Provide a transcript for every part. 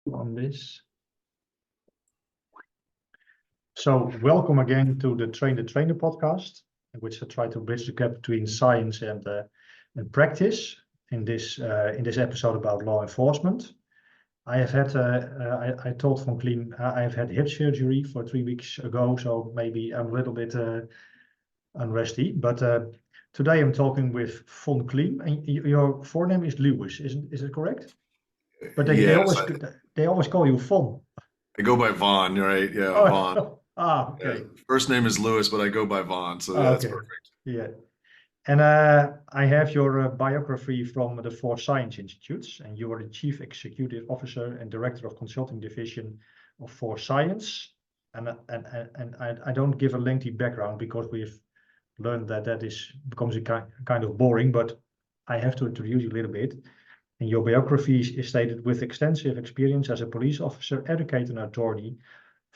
On this. So welcome again to the Train the Trainer podcast, in which I try to bridge the gap between science and practice. In this episode about law enforcement, I have had I told von Kliem I have had hip surgery for 3 weeks ago, so maybe I'm a little bit unresty. But today I'm talking with von Kliem, and your forename is Lewis, is it correct? But they always call you Von. I go by Vaughn, right? Yeah, Oh, Vaughn. okay. Yeah. First name is Lewis, but I go by Vaughn, so yeah, that's Okay. perfect. Yeah. And I have your biography from the Four Science Institutes, and you are the Chief Executive Officer and Director of Consulting Division of Four Science. And I don't give a lengthy background because we've learned that becomes a kind of boring, but I have to introduce you a little bit. And your biography is stated with extensive experience as a police officer, educator, and attorney.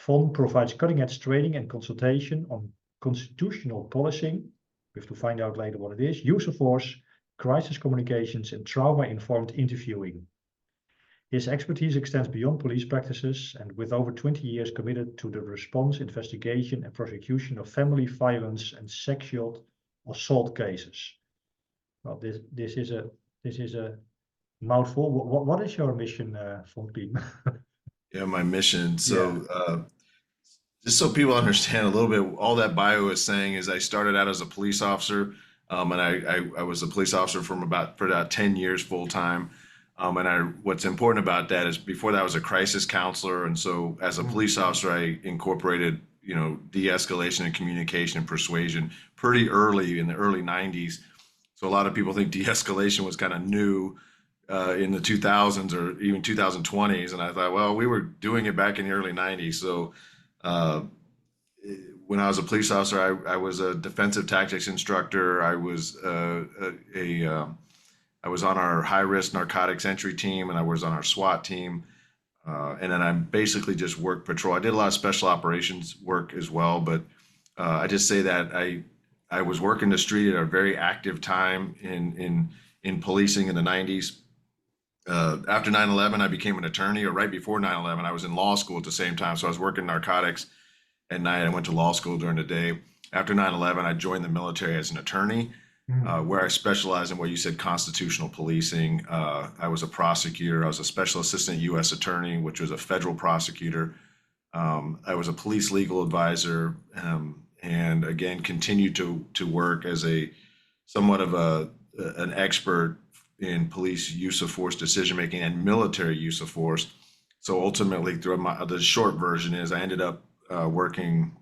Von provides cutting-edge training and consultation on constitutional policing. We have to find out later what it is, use of force, crisis communications, and trauma-informed interviewing. His expertise extends beyond police practices, and with over 20 years committed to the response, investigation, and prosecution of family violence and sexual assault cases. Well, this is a mouthful. What is your mission, von Kliem? Yeah, my mission. So, just so people understand a little bit, all that bio is saying is I started out as a police officer, and I was a police officer for about 10 years full time. What's important about that is before that I was a crisis counselor, and so as a police officer, I incorporated de-escalation and communication and persuasion pretty early in the early 90s. So a lot of people think de-escalation was kind of new in the 2000s or even 2020s, and I thought, well, we were doing it back in the early 90s. So when I was a police officer, I was a defensive tactics instructor. I was I was on our high risk narcotics entry team, and I was on our SWAT team. And then I basically just worked patrol. I did a lot of special operations work as well, but I just say that I was working the street at a very active time in policing in the 90s. After 9/11, I became an attorney, or right before 9/11, I was in law school at the same time. So I was working narcotics at night. I went to law school during the day. After 9/11, I joined the military as an attorney, where I specialized in what you said, constitutional policing. I was a prosecutor. I was a special assistant U.S. attorney, which was a federal prosecutor. I was a police legal advisor, and again, continued to work as a somewhat of an expert in police use of force decision making and military use of force. So ultimately, the short version is I ended up working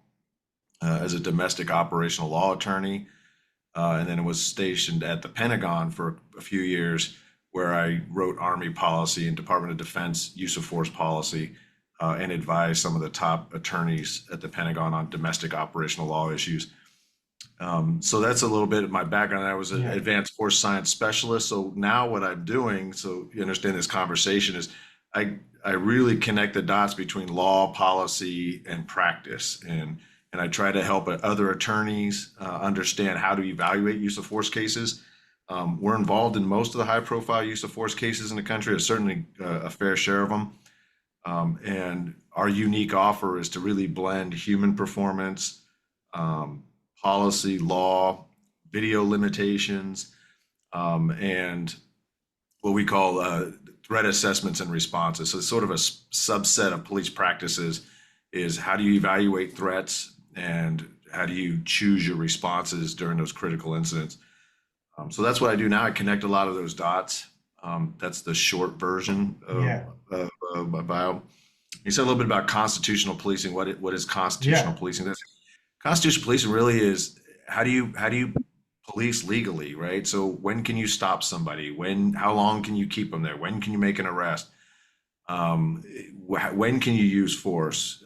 as a domestic operational law attorney, and then was stationed at the Pentagon for a few years, where I wrote Army policy and Department of Defense use of force policy, and advised some of the top attorneys at the Pentagon on domestic operational law issues. So that's a little bit of my background. I was an advanced force science specialist. So now what I'm doing, so you understand this conversation, is I really connect the dots between law, policy, and practice. And I try to help other attorneys understand how to evaluate use of force cases. We're involved in most of the high profile use of force cases in the country. There's certainly a fair share of them. And our unique offer is to really blend human performance, policy, law, video limitations, and what we call threat assessments and responses. So it's sort of a subset of police practices is how do you evaluate threats and how do you choose your responses during those critical incidents. So that's what I do now. I connect a lot of those dots. That's the short version of my bio. You said a little bit about constitutional policing. What is constitutional policing? Constitutional policing really is how do you police legally, right? So when can you stop somebody? How long can you keep them there? When can you make an arrest? When can you use force?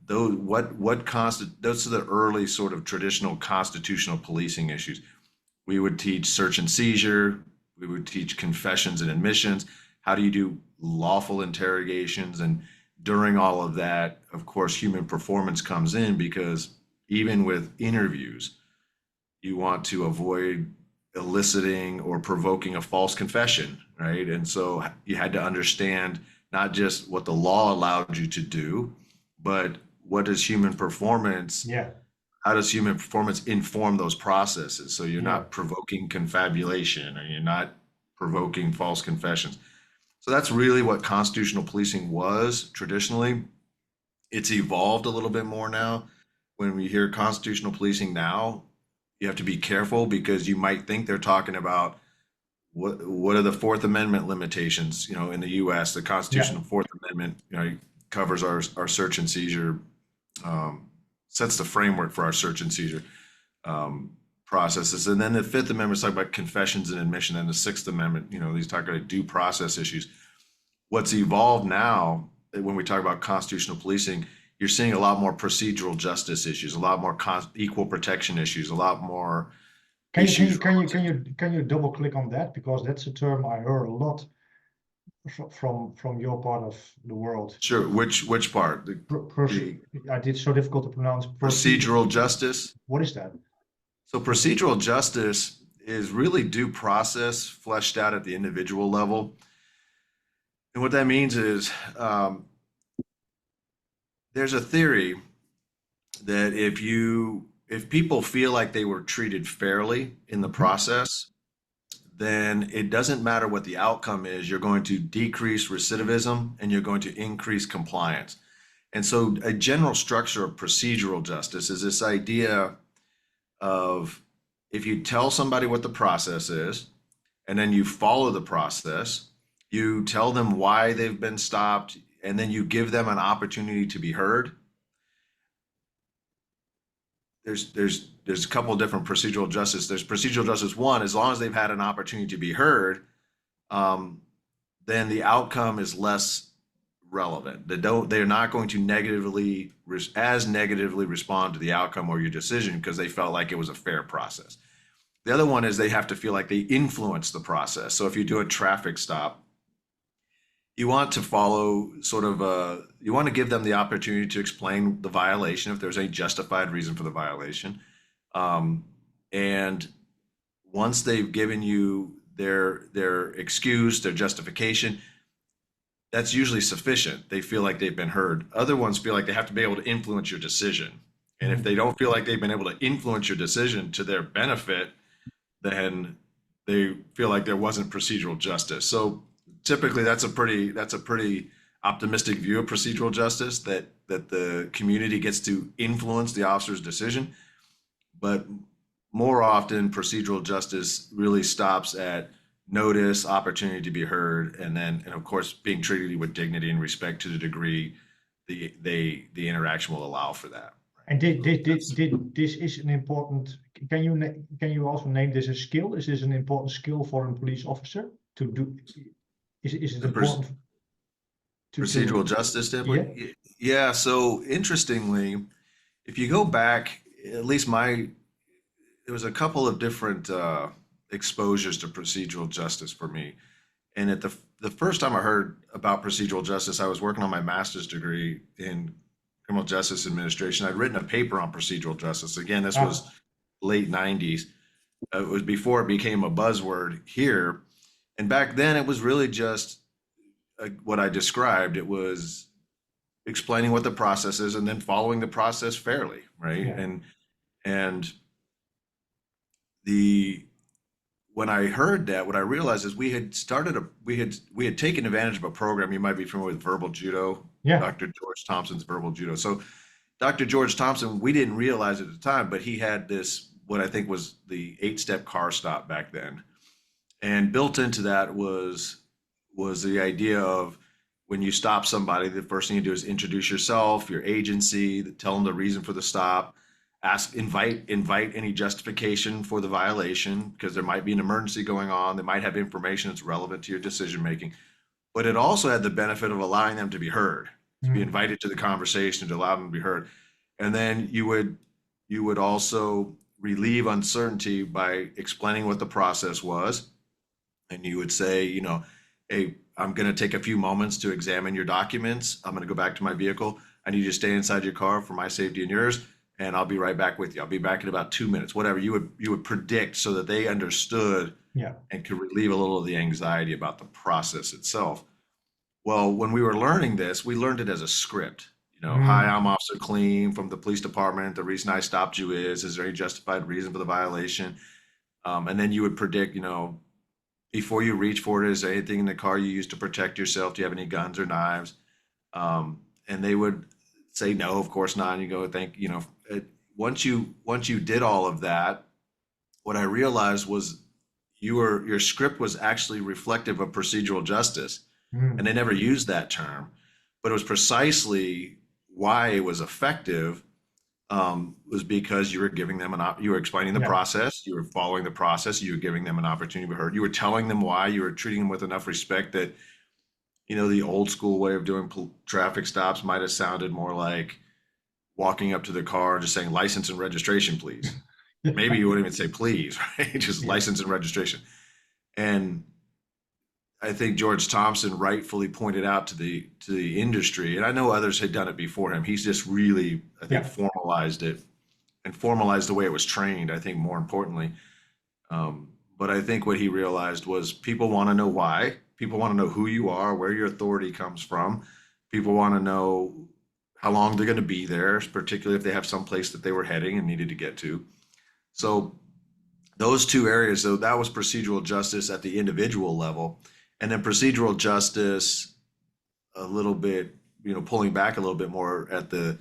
Those are the early sort of traditional constitutional policing issues. We would teach search and seizure. We would teach confessions and admissions. How do you do lawful interrogations? And during all of that, of course, human performance comes in, because even with interviews, you want to avoid eliciting or provoking a false confession, right? And so you had to understand not just what the law allowed you to do, but what does human performance, Yeah. how does human performance inform those processes? So you're Yeah. not provoking confabulation or you're not provoking false confessions. So that's really what constitutional policing was traditionally. It's evolved a little bit more now. When we hear constitutional policing now, you have to be careful because you might think they're talking about what are the Fourth Amendment limitations, in the US, the Yeah. constitutional Fourth Amendment, covers our search and seizure, um, sets the framework for our search and seizure processes. And then the Fifth Amendment is talking about confessions and admission, and the Sixth Amendment, these talk about due process issues. What's evolved now, when we talk about constitutional policing, you're seeing a lot more procedural justice issues, a lot more equal protection issues, a lot more issues. Can you double click on that, because that's a term I heard a lot from your part of the world. Sure. Which part? It's so difficult to pronounce. Procedural justice. What is that? So procedural justice is really due process fleshed out at the individual level. And what that means is there's a theory that if people feel like they were treated fairly in the process, then it doesn't matter what the outcome is, you're going to decrease recidivism and you're going to increase compliance. And so a general structure of procedural justice is this idea of, if you tell somebody what the process is, and then you follow the process, you tell them why they've been stopped, and then you give them an opportunity to be heard. There's a couple of different procedural justice. There's procedural justice one, as long as they've had an opportunity to be heard, then the outcome is less relevant. They're not going to negatively respond to the outcome or your decision because they felt like it was a fair process. The other one is they have to feel like they influence the process. So if you do a traffic stop, you want to follow you want to give them the opportunity to explain the violation if there's a justified reason for the violation. And once they've given you their excuse, their justification, that's usually sufficient. They feel like they've been heard. Other ones feel like they have to be able to influence your decision. And if they don't feel like they've been able to influence your decision to their benefit, then they feel like there wasn't procedural justice. So typically that's a pretty optimistic view of procedural justice, that the community gets to influence the officer's decision. But more often, procedural justice really stops at notice, opportunity to be heard, and of course being treated with dignity and respect to the degree the interaction will allow for that. And this is an important. Can you also name this a skill? Is this an important skill for a police officer to do? Is it important? Procedural justice, typically? Yeah. So interestingly, if you go back, at least there was a couple of different exposures to procedural justice for me. And at the first time I heard about procedural justice, I was working on my master's degree in criminal justice administration. I'd written a paper on procedural justice. Again, this was late 90s. It was before it became a buzzword here. And back then it was really just what I described. It was explaining what the process is and then following the process fairly, right? Yeah. And when I heard that, what I realized is we had taken advantage of a program. You might be familiar with verbal judo. Yeah. Dr. George Thompson's verbal judo. So Dr. George Thompson, we didn't realize at the time, but he had this, what I think was the 8-step car stop back then. And built into that was the idea of, when you stop somebody, the first thing you do is introduce yourself, your agency, tell them the reason for the stop, invite any justification for the violation, because there might be an emergency going on. They might have information that's relevant to your decision making. But it also had the benefit of allowing them to be heard, to be invited to the conversation, to allow them to be heard. And then you would also relieve uncertainty by explaining what the process was. And you would say, hey, I'm going to take a few moments to examine your documents. I'm going to go back to my vehicle. I need you to stay inside your car for my safety and yours, and I'll be right back with you. I'll be back in about 2 minutes, whatever you would predict, so that they understood and could relieve a little of the anxiety about the process itself. Well, when we were learning this, we learned it as a script. You know, hi, Mm, I'm Officer Kliem from the police department. The reason I stopped you is there any justified reason for the violation? And then you would predict, you know, before you reach for it, is there anything in the car you use to protect yourself? Do you have any guns or knives? And they would say no, of course not. And you go, thank you know. Once you did all of that, what I realized was your script was actually reflective of procedural justice, and mm, they never used that term, but it was precisely why it was effective. Was because you were giving them you were explaining the yeah, process, you were following the process, you were giving them an opportunity to be heard, you were telling them why, you were treating them with enough respect that, you know, the old school way of doing traffic stops might have sounded more like walking up to the car and just saying license and registration, please. yeah, Maybe you wouldn't even say please, right? Just yeah, license and registration. And I think George Thompson rightfully pointed out to the industry, and I know others had done it before him. He's just really, I think, yeah, formalized it and formalized the way it was trained. I think more importantly, but I think what he realized was people want to know why. People want to know who you are, where your authority comes from. People want to know how long they're going to be there, particularly if they have some place that they were heading and needed to get to. So those two areas, so that was procedural justice at the individual level, and then procedural justice a little bit, you know, pulling back a little bit more at the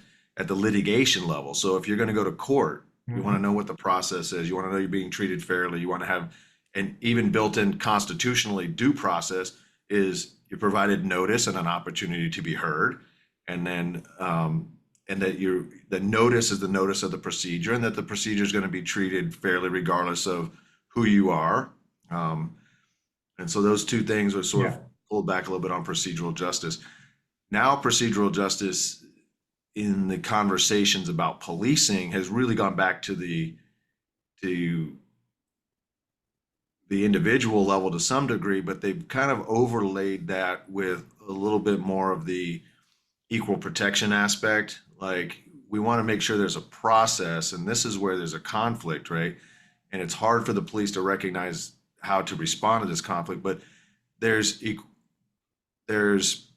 litigation level. So if you're going to go to court, you want to mhm, know what the process is. You want to know you're being treated fairly. You want to have, and even built in constitutionally, due process is you're provided notice and an opportunity to be heard, and then and that the notice is the notice of the procedure, and that the procedure is going to be treated fairly regardless of who you are. Um, and so those two things were sort of yeah, pulled back a little bit on procedural justice. Now, procedural justice in the conversations about policing has really gone back to the individual level to some degree, but they've kind of overlaid that with a little bit more of the equal protection aspect. Like we want to make sure there's a process, and this is where there's a conflict, right? And it's hard for the police to recognize how to respond to this conflict, but there's there's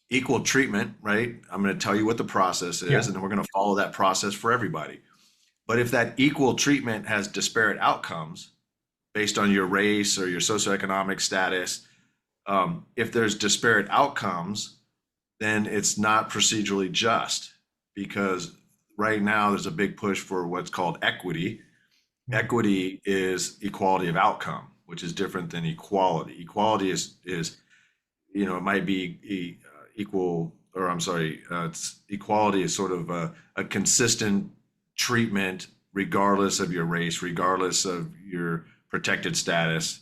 equal treatment, right? I'm going to tell you what the process is, yeah, and then we're going to follow that process for everybody. But if that equal treatment has disparate outcomes based on your race or your socioeconomic status, if there's disparate outcomes, then it's not procedurally just, because right now there's a big push for what's called equity. mm, Equity is equality of outcome, which is different than equality. Equality is you know, it might be equal, or I'm sorry, it's equality is sort of a consistent treatment regardless of your race, regardless of your protected status.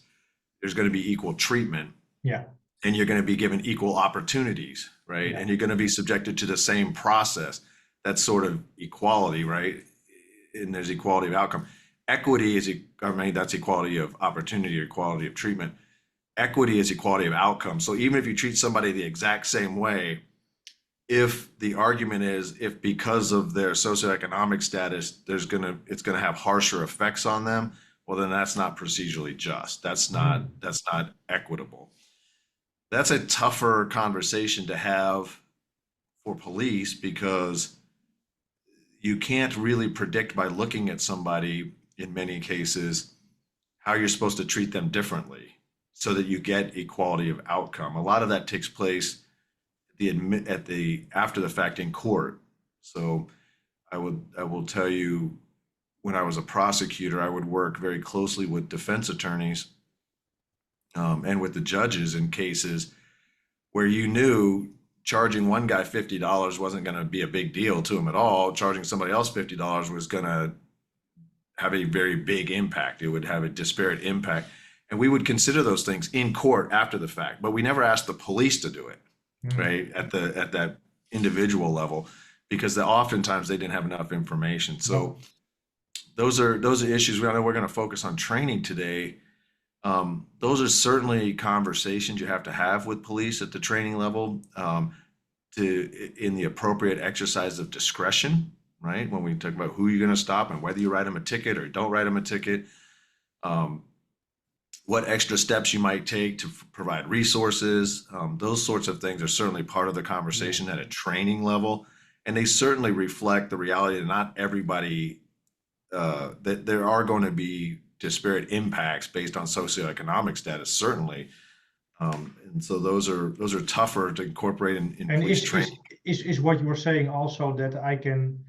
There's going to be equal treatment, yeah, and you're going to be given equal opportunities, right? yeah, And you're going to be subjected to the same process. That's sort of equality, right? And there's equality of outcome. Equity is, I mean, that's equality of opportunity or equality of treatment. Equity is equality of outcome. So even if you treat somebody the exact same way, if the argument is if because of their socioeconomic status, it's gonna have harsher effects on them, well then that's not procedurally just. mm, That's not equitable. That's a tougher conversation to have for police because you can't really predict by looking at somebody in many cases how you're supposed to treat them differently so that you get equality of outcome. A lot of that takes place at the after the fact in court. So I will tell you, when I was a prosecutor, I would work very closely with defense attorneys and with the judges in cases where you knew charging one guy $50 wasn't going to be a big deal to him at all. Charging somebody else $50 was going to have a very big impact. It would have a disparate impact. And we would consider those things in court after the fact, but we never asked the police to do it, mm, right? At that individual level, because oftentimes they didn't have enough information. So no, those are issues. I know we're going to focus on training today. Those are certainly conversations you have to have with police at the training level in the appropriate exercise of discretion, right? When we talk about who you're going to stop and whether you write them a ticket or don't write them a ticket. Um, what extra steps you might take to provide resources. Those sorts of things are certainly part of the conversation at a training level, and they certainly reflect the reality that not everybody, that there are going to be disparate impacts based on socioeconomic status, certainly. And so those are tougher to incorporate in And police training. is what you were saying also that I can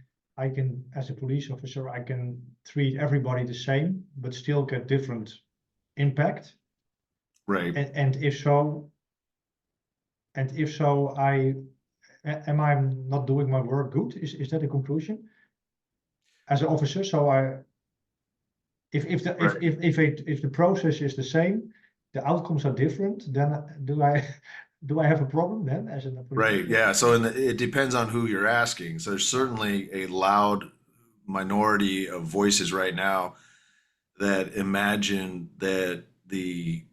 as a police officer I can treat everybody the same but still get different impact? Right. And if so, am I not doing my work good? Is that a conclusion as an officer? So if the process is the same, the outcomes are different, then do I have a problem then as a police Right. officer? Yeah. So it depends on who you're asking. So there's certainly a loud minority of voices right now that imagine that the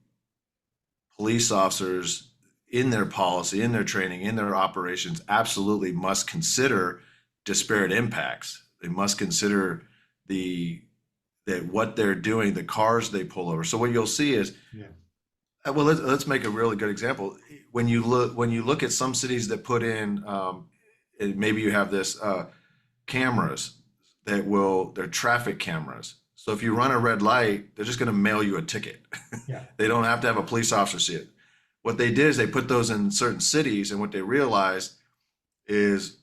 police officers in their policy, in their training, in their operations, absolutely must consider disparate impacts. They must consider that what they're doing, the cars they pull over. So what you'll see is, Yeah. well, let's make a really good example. When you look at some cities that put in, and maybe you have this cameras they're traffic cameras. So if you run a red light, they're just going to mail you a ticket. Yeah. They don't have to have a police officer see it. What they did is they put those in certain cities, and what they realized is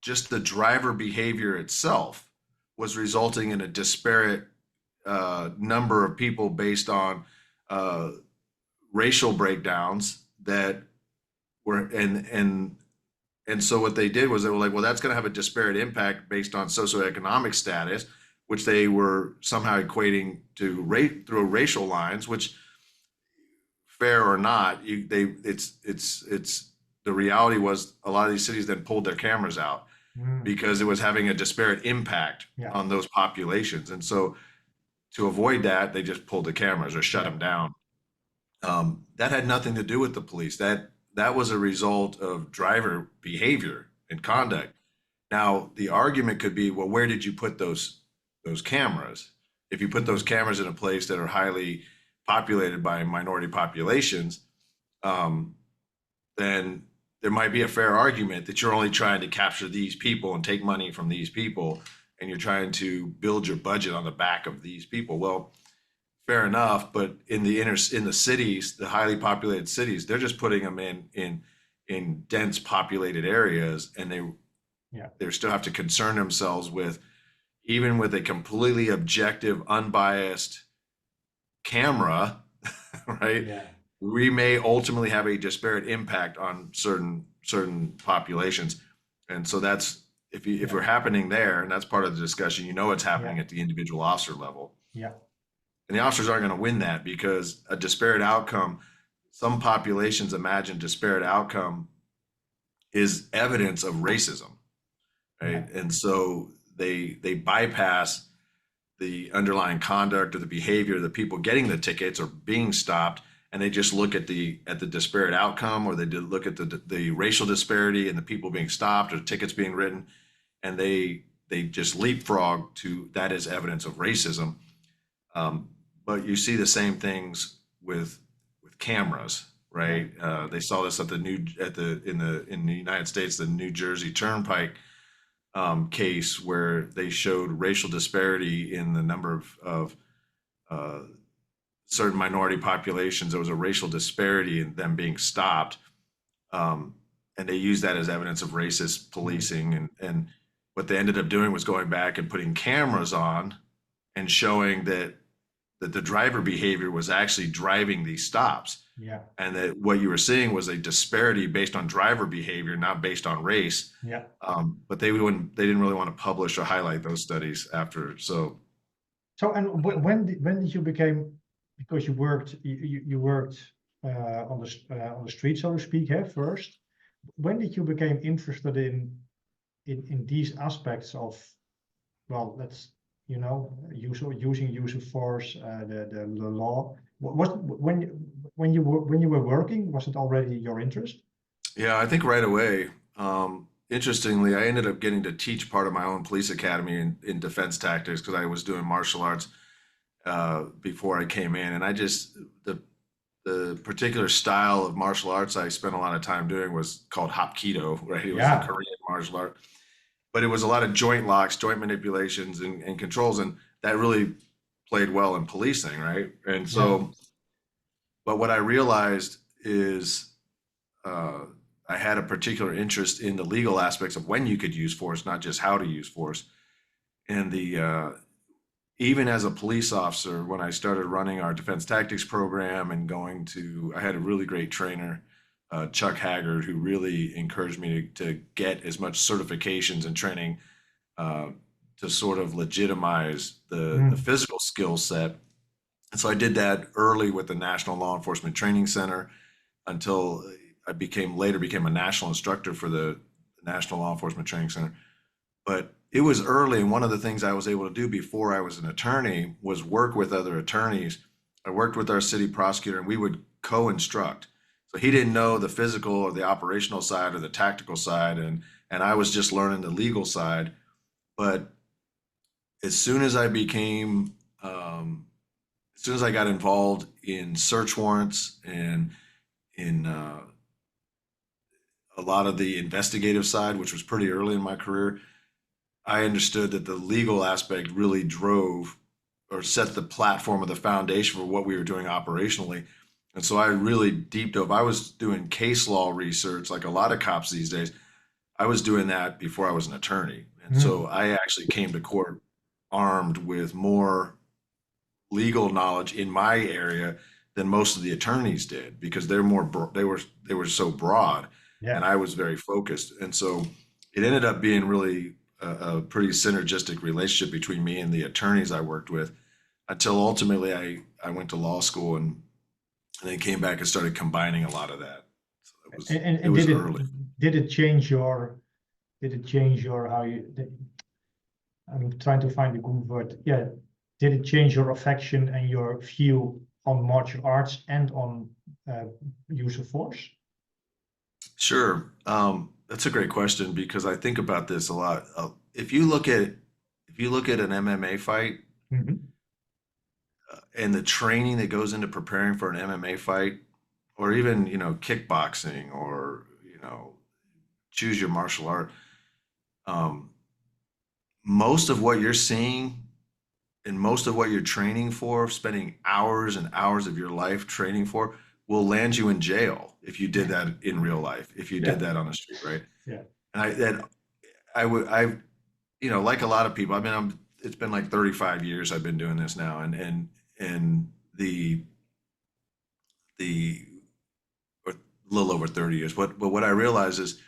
just the driver behavior itself was resulting in a disparate number of people based on racial breakdowns that were and so what they did was they were like, well, that's going to have a disparate impact based on socioeconomic status, which they were somehow equating to rate through racial lines, which fair or not, it's the reality was a lot of these cities then pulled their cameras out because it was having a disparate impact on those populations. And so to avoid that, they just pulled the cameras or shut them down. That had nothing to do with the police. That was a result of driver behavior and conduct. Now, the argument could be, well, where did you put those cameras? If you put those cameras in a place that are highly populated by minority populations, then there might be a fair argument that you're only trying to capture these people and take money from these people, and you're trying to build your budget on the back of these people. Well, fair enough, but in the cities, the highly populated cities, they're just putting them in dense populated areas, and they still have to concern themselves with, even with a completely objective, unbiased camera, right? Yeah. We may ultimately have a disparate impact on certain populations, and so that's if we're happening there, and that's part of the discussion. It's happening at the individual officer level. Yeah. And the officers aren't going to win that because a disparate outcome, some populations imagine disparate outcome is evidence of racism, right? Yeah. And so they bypass the underlying conduct or the behavior of the people getting the tickets or being stopped, and they just look at the disparate outcome, or they look at the racial disparity and the people being stopped or tickets being written, and they just leapfrog to that as evidence of racism. But you see the same things with cameras, right? They saw this in the United States, the New Jersey Turnpike case, where they showed racial disparity in the number of certain minority populations. There was a racial disparity in them being stopped, and they used that as evidence of racist policing. And what they ended up doing was going back and putting cameras on and showing that the driver behavior was actually driving these stops. Yeah. And that what you were seeing was a disparity based on driver behavior, not based on race. Yeah. But they didn't really want to publish or highlight those studies after. So and when did you become, because you worked on the street, so to speak, first. When did you become interested in these aspects of, well, let's using use of force, the law? When you were working, was it already your interest? Yeah, I think right away. Interestingly, I ended up getting to teach part of my own police academy in defense tactics because I was doing martial arts before I came in, and the particular style of martial arts I spent a lot of time doing was called Hapkido, right? It was a Yeah. Korean martial art, but it was a lot of joint locks, joint manipulations, and controls, and that really played well in policing, right? And Yeah. so, but what I realized is uh, I had a particular interest in the legal aspects of when you could use force, not just how to use force. And even as a police officer, when I started running our defense tactics program and I had a really great trainer, Chuck Haggard, who really encouraged me to get as much certifications and training uh, to sort of legitimize the Mm. physical skill set. And so I did that early with the National Law Enforcement Training Center until I later became a national instructor for the National Law Enforcement Training Center. But it was early, and one of the things I was able to do before I was an attorney was work with other attorneys. I worked with our city prosecutor, and we would co-instruct. So he didn't know the physical or the operational side or the tactical side, and I was just learning the legal side. But as soon as I became, as soon as I got involved in search warrants and in a lot of the investigative side, which was pretty early in my career, I understood that the legal aspect really drove or set the platform or the foundation for what we were doing operationally. And so I really deep dove. I was doing case law research like a lot of cops these days. I was doing that before I was an attorney. And so Mm. I actually came to court armed with more legal knowledge in my area than most of the attorneys did because they were so broad Yeah. and I was very focused. And so it ended up being really a pretty synergistic relationship between me and the attorneys I worked with until ultimately I went to law school and then came back and started combining a lot of that. So it And was early. did it change your how you I'm trying to find a good word. Yeah. Did it change your affection and your view on martial arts and on uh, use of force? Sure. That's a great question because I think about this a lot. If you look at an MMA fight Mhm. and the training that goes into preparing for an MMA fight, or even kickboxing, or choose your martial art, um, most of what you're seeing and most of what you're training for, spending hours and hours of your life training for, will land you in jail if you did that in real life, if you did Yeah. that on the street, right? Yeah. And like a lot of people, it's been like 35 years I've been doing this now, and the or a little over 30 years. But what I realize is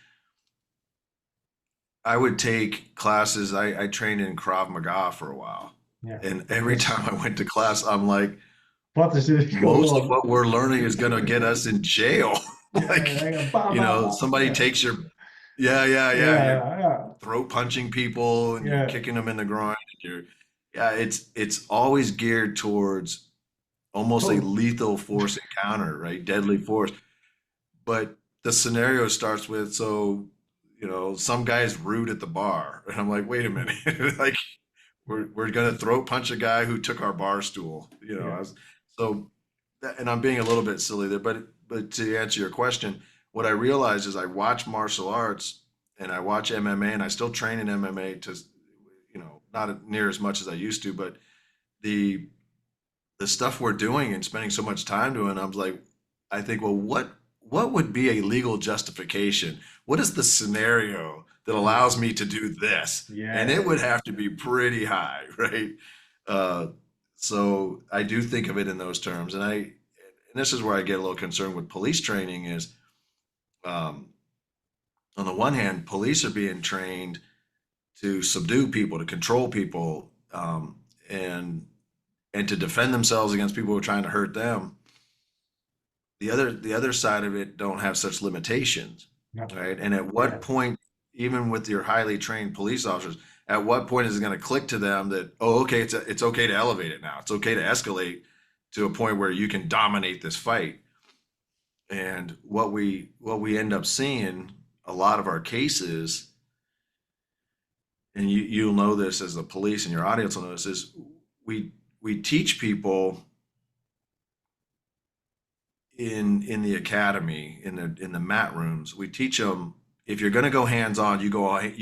I would take classes. I trained in Krav Maga for a while, Yeah. and every Yes. time I went to class, I'm like, What is it going most of on? what we're learning is going to get us in jail. Yeah. Like, Yeah. Bah, bah, bah. somebody Yeah. takes your, yeah, yeah, yeah, and you're Yeah. Yeah. throat punching people and you're Yeah. kicking them in the groin. And yeah, it's always geared towards almost a So lethal force encounter, right? Deadly force. But the scenario starts with, so, some guy's rude at the bar. And I'm like, wait a minute. Like, we're going to throat punch a guy who took our bar stool. yeah. So, and I'm being a little bit silly there, but to answer your question, what I realized is I watch martial arts and I watch MMA, and I still train in MMA to, not near as much as I used to, but the the stuff we're doing and spending so much time doing, I think, well, what would be a legal justification? What is the scenario that allows me to do this? And it Yeah. would have to be pretty high, right? Uh, so I do think of it in those terms, and this is where I get a little concerned with police training is, um, on the one hand, police are being trained to subdue people, to control people, and to defend themselves against people who are trying to hurt them. The other side of it don't have such limitations, Yeah. right? And at what Yeah. point, even with your highly trained police officers, at what point is it going to click to them that, oh, okay, it's okay to elevate it now. It's okay to escalate to a point where you can dominate this fight. And what we end up seeing a lot of our cases, and you'll know this as the police and your audience will know this, is we we teach people in the academy, in the mat rooms, we teach them, if you're going to go hands on, you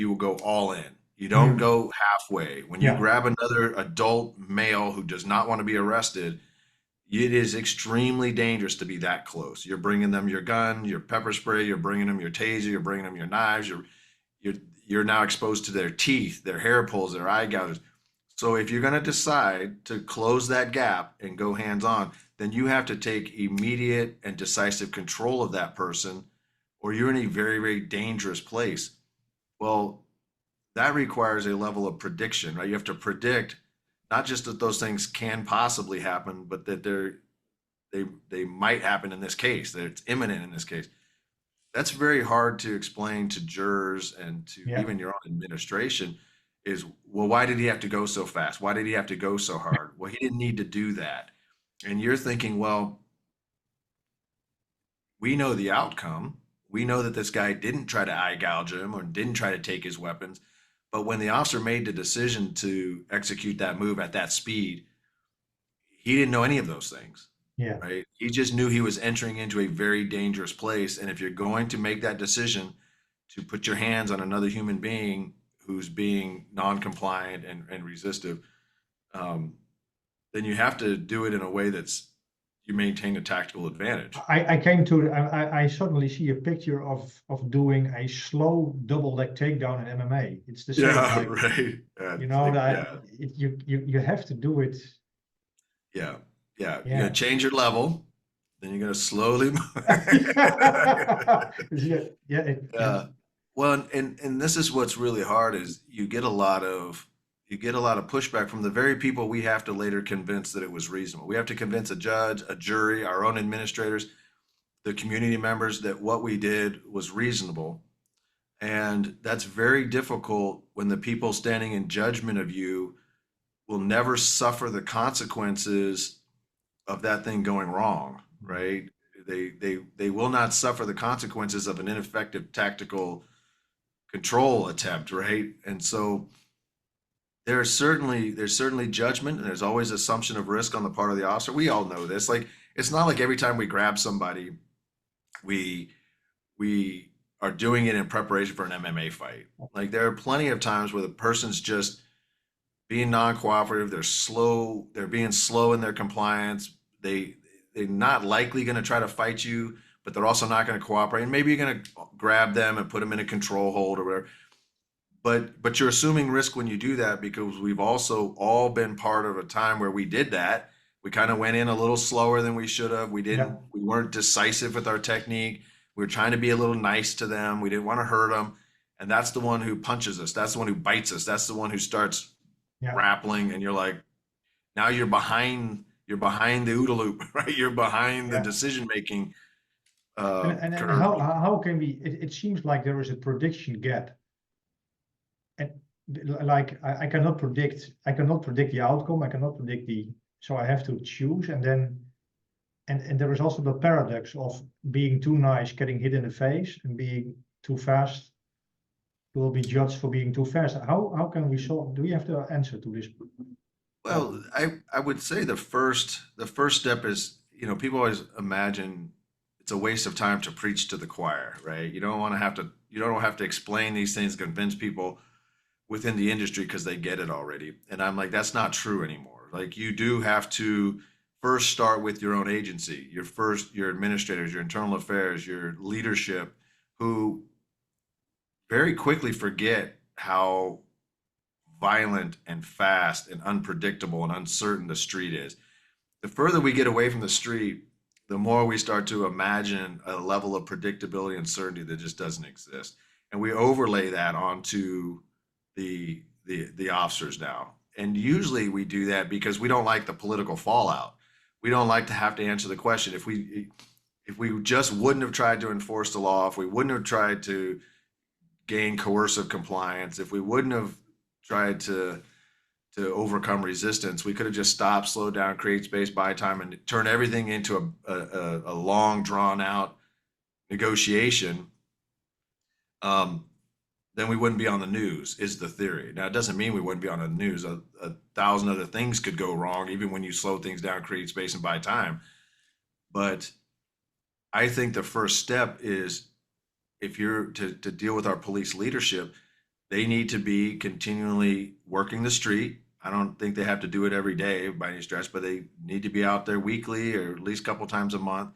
will go all in. You don't Mm. go halfway. When you Yeah. grab another adult male who does not want to be arrested, it is extremely dangerous to be that close. You're bringing them your gun, your pepper spray, you're bringing them your taser, you're bringing them your knives, you're you're now exposed to their teeth, their hair pulls, their eye gouges. So if you're going to decide to close that gap and go hands on, then you have to take immediate and decisive control of that person, or you're in a very, very dangerous place. Well, that requires a level of prediction, right? You have to predict not just that those things can possibly happen, but that they might happen in this case, that it's imminent in this case. That's very hard to explain to jurors and to Yeah. even your own administration is, well, why did he have to go so fast? Why did he have to go so hard? Well, he didn't need to do that. And you're thinking, well, we know the outcome. We know that this guy didn't try to eye gouge him or didn't try to take his weapons. But when the officer made the decision to execute that move at that speed, he didn't know any of those things, Yeah. right? He just knew he was entering into a very dangerous place. And if you're going to make that decision to put your hands on another human being who's being non-compliant and resistive, um, then you have to do it in a way that's you maintain a tactical advantage. I came to, I suddenly see a picture of doing a slow double leg takedown in MMA. It's the same, Yeah, like, right. you It's know, like, that yeah, you have to do it. yeah, yeah. You're gonna Yeah. change your level, then you're gonna slowly. Yeah. Yeah. Yeah. Yeah. Well, and this is what's really hard is you get a lot of pushback from the very people we have to later convince that it was reasonable. We have to convince a judge, a jury, our own administrators, the community members that what we did was reasonable. And that's very difficult when the people standing in judgment of you will never suffer the consequences of that thing going wrong, right? They will not suffer the consequences of an ineffective tactical control attempt, right? And so there's certainly judgment and there's always assumption of risk on the part of the officer. We all know this. Like it's not like every time we grab somebody, we we are doing it in preparation for an MMA fight. Like there are plenty of times where the person's just being non-cooperative, they're being slow in their compliance. They're not likely going to try to fight you, but they're also not going to cooperate. And maybe you're going to grab them and put them in a control hold or whatever. But you're assuming risk when you do that because we've also all been part of a time where we did that. We kind of went in a little slower than we should have. Yeah. We weren't decisive with our technique. We were trying to be a little nice to them. We didn't want to hurt them. And that's the one who punches us. That's the one who bites us. That's the one who starts Yeah. grappling. And you're like, now you're behind the OODA loop, right? You're behind the Yeah. decision making And curve. how can we, it seems like there is a prediction gap. And like I cannot predict the outcome. I cannot predict so I have to choose. And then and there is also the paradox of being too nice, getting hit in the face, and being too fast, you will be judged for being too fast. How can we solve, do we have the answer to this Well, problem? I would say the first step is, people always imagine it's a waste of time to preach to the choir, right? You don't have to explain these things, convince people within the industry because they get it already. And I'm like, that's not true anymore. Like you do have to first start with your own agency, your administrators, your internal affairs, your leadership, who very quickly forget how violent and fast and unpredictable and uncertain the street is. The further we get away from the street, the more we start to imagine a level of predictability and certainty that just doesn't exist. And we overlay that onto the officers now. And usually we do that because we don't like the political fallout. We don't like to have to answer the question. If we just wouldn't have tried to enforce the law, if we wouldn't have tried to gain coercive compliance, if we wouldn't have tried to overcome resistance, we could have just stopped, slowed down, create space, buy time, and turn everything into a long, drawn out negotiation. then we wouldn't be on the news, is the theory. Now, it doesn't mean we wouldn't be on the news. A thousand other things could go wrong, even when you slow things down, create space, and buy time. But I think the first step is, if you're to deal with our police leadership, they need to be continually working the street. I don't think they have to do it every day by any stretch, but they need to be out there weekly or at least a couple times a month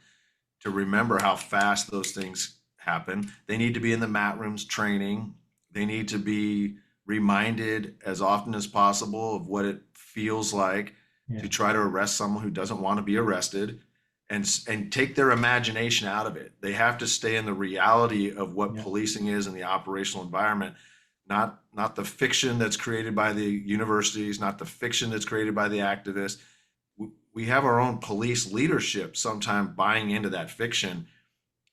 to remember how fast those things happen. They need to be in the mat rooms training. They need to be reminded as often as possible of what it feels like Yeah. to try to arrest someone who doesn't want to be arrested, and take their imagination out of it. They have to stay in the reality of what Yeah. policing is in the operational environment, not the fiction that's created by the universities, not the fiction that's created by the activists. We have our own police leadership sometimes buying into that fiction,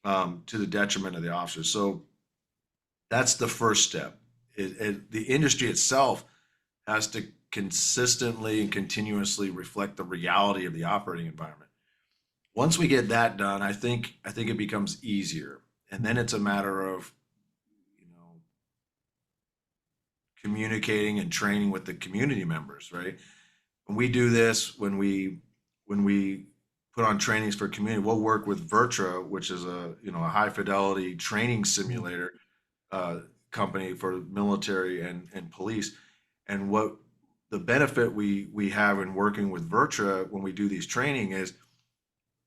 to the detriment of the officers. So that's the first step. The industry itself has to consistently and continuously reflect the reality of the operating environment. Once we get that done, I think it becomes easier, and then it's a matter of, you know, communicating and training with the community members, right? When we do this, when we put on trainings for community, we'll work with Vertra, which is a high fidelity training simulator uh, company for military and police. And what the benefit we have in working with Vertra when we do these training is,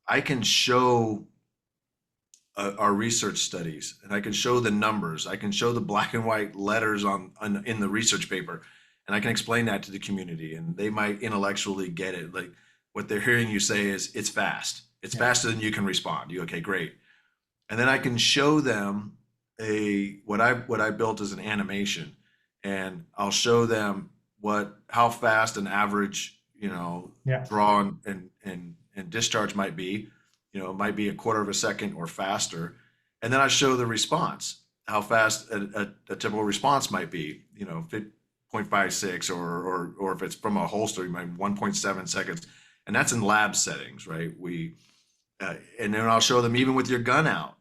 I can show our research studies, and I can show the numbers. I can show the black and white letters in the research paper, and I can explain that to the community, and they might intellectually get it. Like, what they're hearing you say is, it's fast. It's Yeah. faster than you can respond. Okay, great. And then I can show them what I built as an animation, and I'll show them how fast an average, Yeah. draw and discharge might be. It might be a quarter of a second or faster. And then I show the response, how fast a typical response might be, 0.56, or if it's from a holster, you might 1.7 seconds. And that's in lab settings, right? And then I'll show them, even with your gun out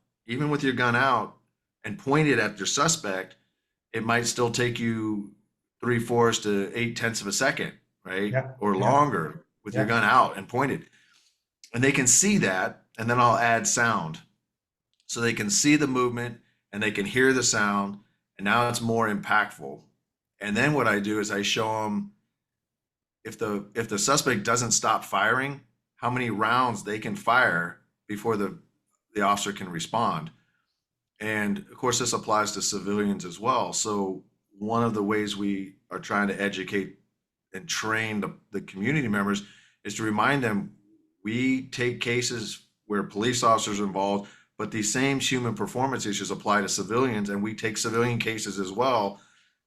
and pointed at your suspect, it might still take you 3/4 to 8/10 of a second, right? Yeah. Or Yeah. longer with your Yeah. gun out and pointed. And they can see that, and then I'll add sound. So they can see the movement and they can hear the sound, and now it's more impactful. And then what I do is I show them, if the suspect doesn't stop firing, how many rounds they can fire before the officer can respond. And of course, this applies to civilians as well. So one of the ways we are trying to educate and train the community members is to remind them, we take cases where police officers are involved, but these same human performance issues apply to civilians, and we take civilian cases as well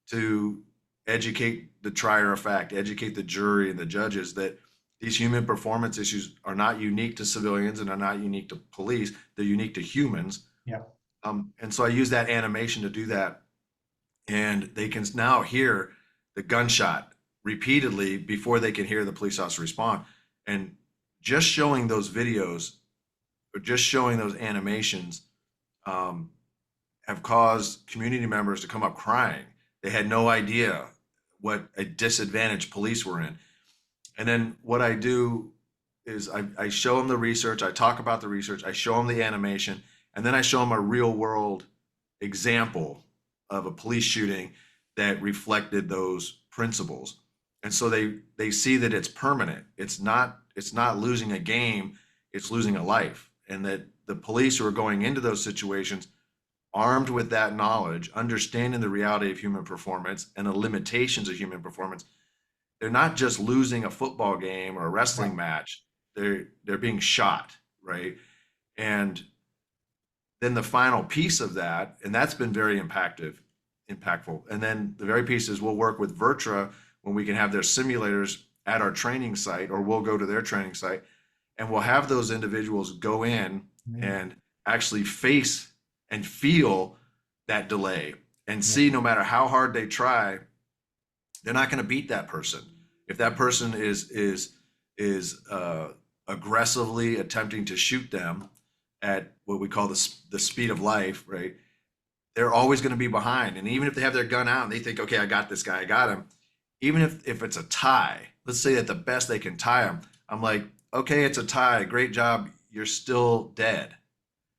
to educate the trier of fact, educate the jury and the judges that these human performance issues are not unique to civilians and are not unique to police. They're unique to humans. Yeah. And so I use that animation to do that. And they can now hear the gunshot repeatedly before they can hear the police officer respond. And just showing those videos, or just showing those animations, have caused community members to come up crying. They had no idea what a disadvantage police were in. And then what I do is I show them the research, I talk about the research, I show them the animation, and then I show them a real world example of a police shooting that reflected those principles. And so they see that it's permanent. It's not losing a game, it's losing a life. And that the police who are going into those situations, armed with that knowledge, understanding the reality of human performance and the limitations of human performance, they're not just losing a football game or a wrestling match. They're being shot, right? And then the final piece of that, and that's been very impactful. And then the very piece is, we'll work with Vertra when we can have their simulators at our training site, or we'll go to their training site, and we'll have those individuals go in and actually face and feel that delay and see, no matter how hard they try, they're not going to beat that person. If that person is aggressively attempting to shoot them at what we call the speed of life, right? they're always going to be behind. And even if they have their gun out and they think, okay, I got this guy, I got him. Even if it's a tie, let's say that the best they can tie him, I'm like, okay, it's a tie, great job, you're still dead,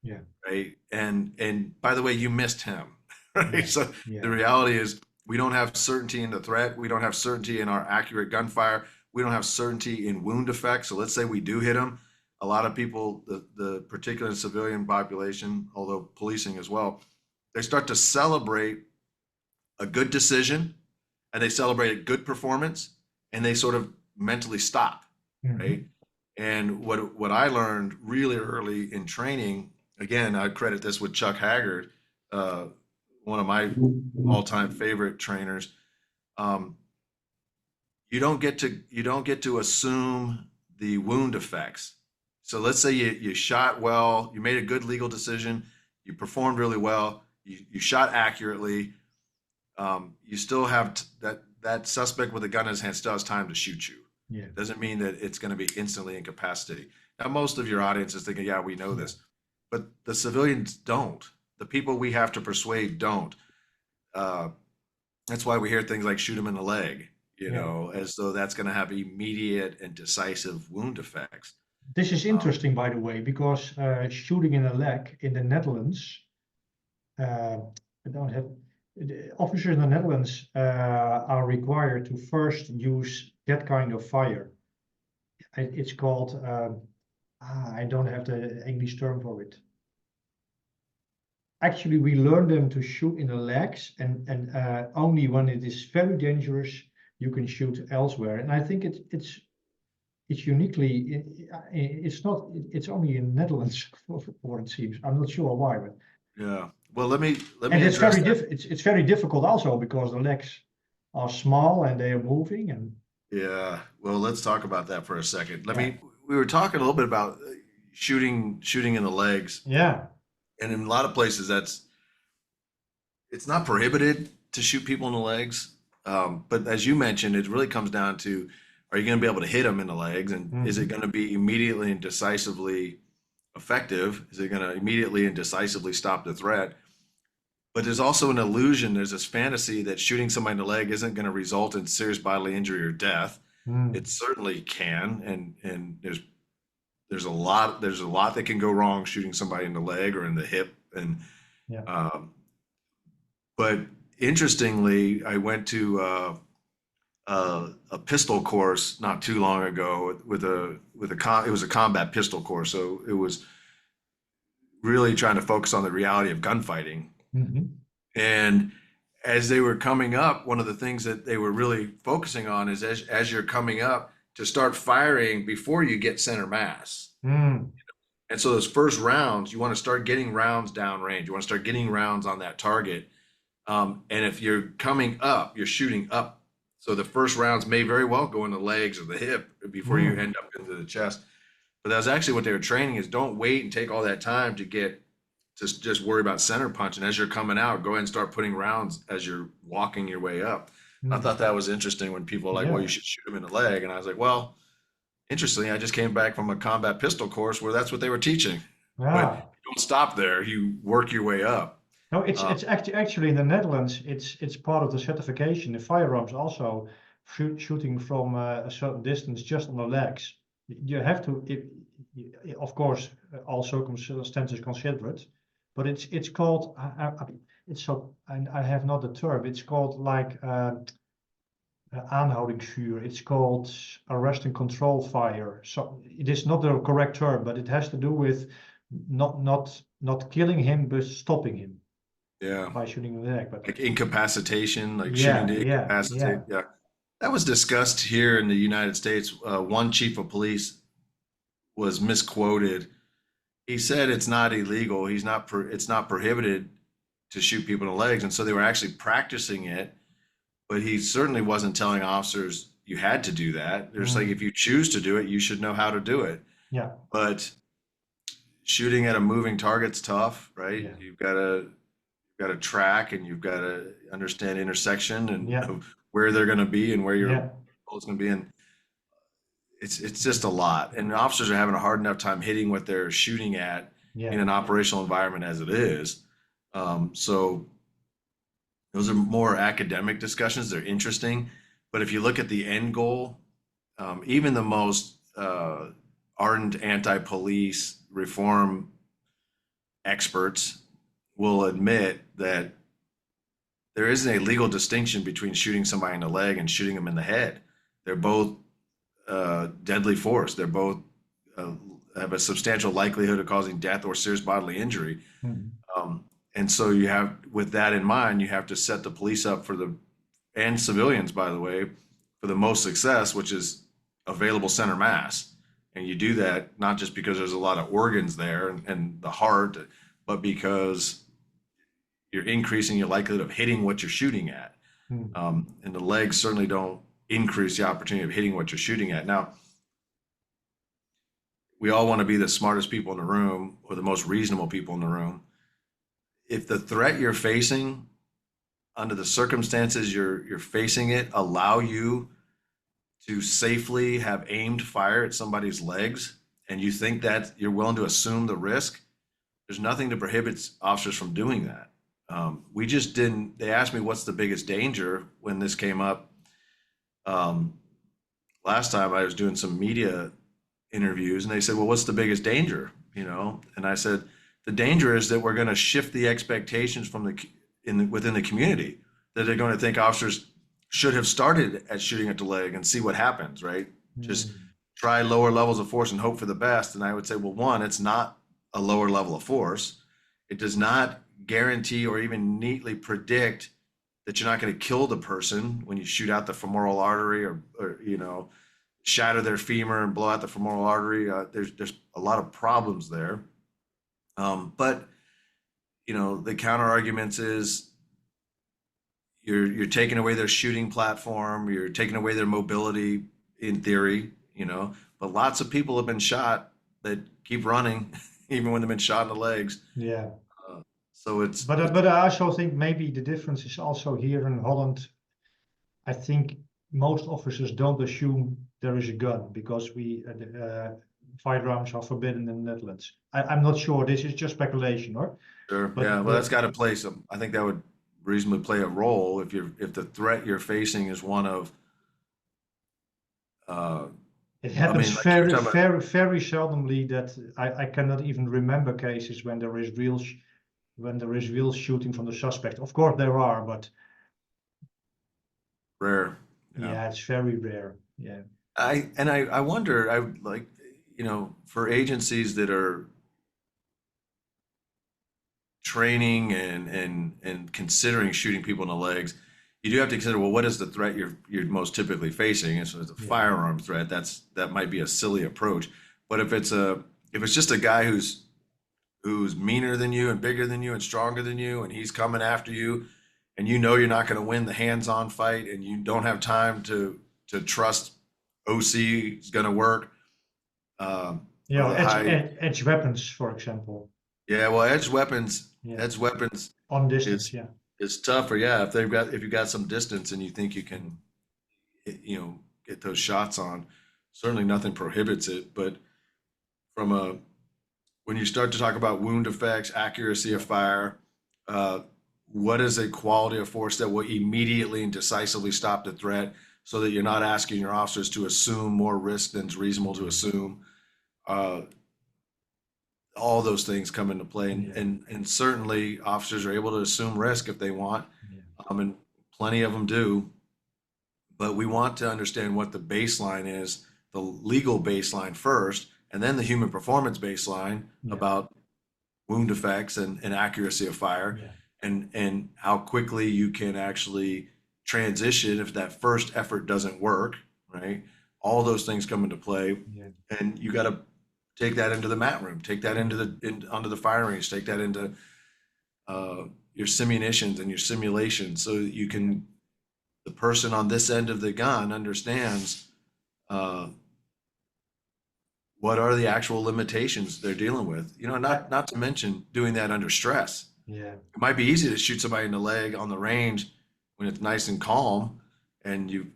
Yeah. right? And by the way, you missed him, right? Yeah. So Yeah. the reality is we don't have certainty in the threat, we don't have certainty in our accurate gunfire, we don't have certainty in wound effects. So let's say we do hit him. A lot of people, the particular civilian population, although policing as well, they start to celebrate a good decision and they celebrate a good performance and they sort of mentally stop, right? And what I learned really early in training, again, I credit this with Chuck Haggard, one of my all-time favorite trainers. You don't get to assume the wound effects. So let's say you shot well, you made a good legal decision, you performed really well, you shot accurately. You still have that suspect with a gun in his hand still has time to shoot you. Yeah. Doesn't mean that it's going to be instantly incapacitated. Now, most of your audience is thinking, yeah, we know this, but the civilians don't. The people we have to persuade don't. That's why we hear things like shoot him in the leg, you know, as though that's going to have immediate and decisive wound effects. This is interesting, by the way, because shooting in the leg in the Netherlands, I don't have. The officers in the Netherlands are required to first use that kind of fire. It's called, I don't have the English term for it. Actually, we learn them to shoot in the legs, and only when it is very dangerous, you can shoot elsewhere. And I think it's uniquely, it's only in the Netherlands, for it seems. I'm not sure why, but. Yeah. Well, let me And it's address very that. it's very difficult also because the legs are small and they are moving and. Yeah. Well, let's talk about that for a second. We were talking a little bit about shooting in the legs. Yeah. And in a lot of places it's not prohibited to shoot people in the legs. But as you mentioned, it really comes down to, are you going to be able to hit them in the legs? And is it going to be immediately and decisively effective? Is it going to immediately and decisively stop the threat? But there's also an illusion, there's this fantasy that shooting somebody in the leg isn't going to result in serious bodily injury or death. It certainly can, and there's a lot that can go wrong shooting somebody in the leg or in the hip. And but interestingly, I went to a pistol course not too long ago it was a combat pistol course, so it was really trying to focus on the reality of gunfighting. And as they were coming up, one of the things that they were really focusing on is as you're coming up to start firing before you get center mass. And so those first rounds, you want to start getting rounds downrange. You want to start getting rounds on that target. And if you're coming up, you're shooting up. So the first rounds may very well go in the legs or the hip before you end up into the chest. But that's actually what they were training is don't wait and take all that time to just worry about center punch. And as you're coming out, go ahead and start putting rounds as you're walking your way up. I thought that was interesting when people are like, well, you should shoot him in the leg. And I was like, well, interestingly, I just came back from a combat pistol course where that's what they were teaching. But you don't stop there. You work your way up. No, it's actually in the Netherlands, it's part of the certification. The firearms also shooting from a certain distance just on the legs. You have to, of course, all circumstances considered, but it's called, it's so, and I have not the term, it's called like aanhoudingsvuur. It's called arrest and control fire. So it is not the correct term, but it has to do with not killing him, but stopping him. Yeah. By shooting in the leg, but like incapacitation, like shooting to incapacitate. Yeah. That was discussed here in the United States. One chief of police was misquoted. He said it's not illegal. It's not prohibited to shoot people in the legs. And so they were actually practicing it, but he certainly wasn't telling officers you had to do that. There's like, if you choose to do it, you should know how to do it. Yeah. But shooting at a moving target's tough, right? Yeah. You've got to track and you've got to understand intersection and where they're going to be and where your bullet's going to be. And it's just a lot. And officers are having a hard enough time hitting what they're shooting at in an operational environment as it is. So those are more academic discussions. They're interesting, but if you look at the end goal, even the most ardent anti-police reform experts will admit that there isn't a legal distinction between shooting somebody in the leg and shooting them in the head. They're both deadly force. They're both uh, have a substantial likelihood of causing death or serious bodily injury. Mhm. And so you have, with that in mind, you have to set the police up for and civilians, by the way, for the most success, which is available center mass. And you do that not just because there's a lot of organs there and the heart, but because you're increasing your likelihood of hitting what you're shooting at. Mhm. And the legs certainly don't increase the opportunity of hitting what you're shooting at. Now, we all want to be the smartest people in the room or the most reasonable people in the room. If the threat you're facing, under the circumstances you're facing it, allow you to safely have aimed fire at somebody's legs, and you think that you're willing to assume the risk, there's nothing that prohibits officers from doing that. We just didn't. They asked me what's the biggest danger when this came up. Um, Last time I was doing some media interviews, and they said, "Well, what's the biggest danger?" And I said, "The danger is that we're going to shift the expectations from within the community, that they're going to think officers should have started at shooting at the leg and see what happens, right? Just Mhm. try lower levels of force and hope for the best." And I would say, well, one, it's not a lower level of force. It does not guarantee or even neatly predict that you're not going to kill the person when you shoot out the femoral artery or shatter their femur and blow out the femoral artery. There's a lot of problems there. But the counter arguments is you're taking away their shooting platform, you're taking away their mobility in theory, but lots of people have been shot that keep running even when they've been shot in the legs. Yeah. Uh, so But I also think maybe the difference is also here in Holland. I think most officers don't assume there is a gun because firearms are forbidden in the Netherlands. I'm not sure. This is just speculation, or sure, yeah, but well, that's but got to play some. I think that would reasonably play a role if the threat you're facing is one of, uh, it I happens mean, like you're very talking about very very seldomly that I cannot even remember cases when there is real shooting from the suspect. Of course there are, but rare, yeah. yeah, it's very rare. Yeah. I wonder, I would like, for agencies that are training and considering shooting people in the legs, you do have to consider, well, what is the threat you're most typically facing? And so it's a Yeah. firearm threat. That might be a silly approach. But if it's just a guy who's meaner than you and bigger than you and stronger than you, and he's coming after you, and you're not going to win the hands-on fight, and you don't have time to trust OC is going to work, or Yeah, the high. edge weapons, for example. Yeah, well, Yeah. edge weapons On distance, is yeah. is tougher. Yeah, if you've got some distance and you think you can, get those shots on, certainly nothing prohibits it. But from a when you start to talk about wound effects, accuracy of Yeah. fire, uh, what is a quality of force that will immediately and decisively stop the threat, so that you're not asking your officers to assume more risk than is reasonable to assume. Uh, all those things come into play, and, Yeah. and and certainly officers are able to assume risk if they want, Yeah. and plenty of them do. But we want to understand what the baseline is, the legal baseline first, and then the human performance baseline Yeah. about wound effects and accuracy of fire, Yeah. and how quickly you can actually transition if that first effort doesn't work, right? All those things come into play, Yeah. and you got to take that into the mat room, take that into onto the firing range, take that into uh, your simunitions and your simulation, so that you can the person on this end of the gun understands uh, what are the actual limitations they're dealing with. I, Not to mention doing that under stress. yeah. It might be easy to shoot somebody in the leg on the range when it's nice and calm, and you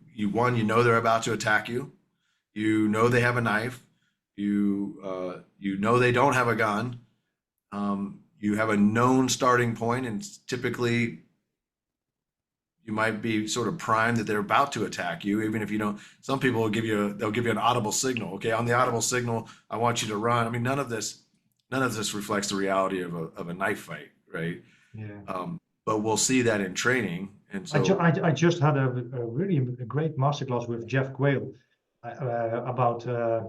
know they're about to attack you. You know they have a knife. You know they don't have a gun. you have a known starting point, and typically you might be sort of primed that they're about to attack you, even if you don't. Some people will they'll give you an audible signal. Okay, on the audible signal, I want you to run. I mean, none of this reflects the reality of a knife fight, right? Yeah. But we'll see that in training, and so I just had a really great masterclass with Jeff Quayle about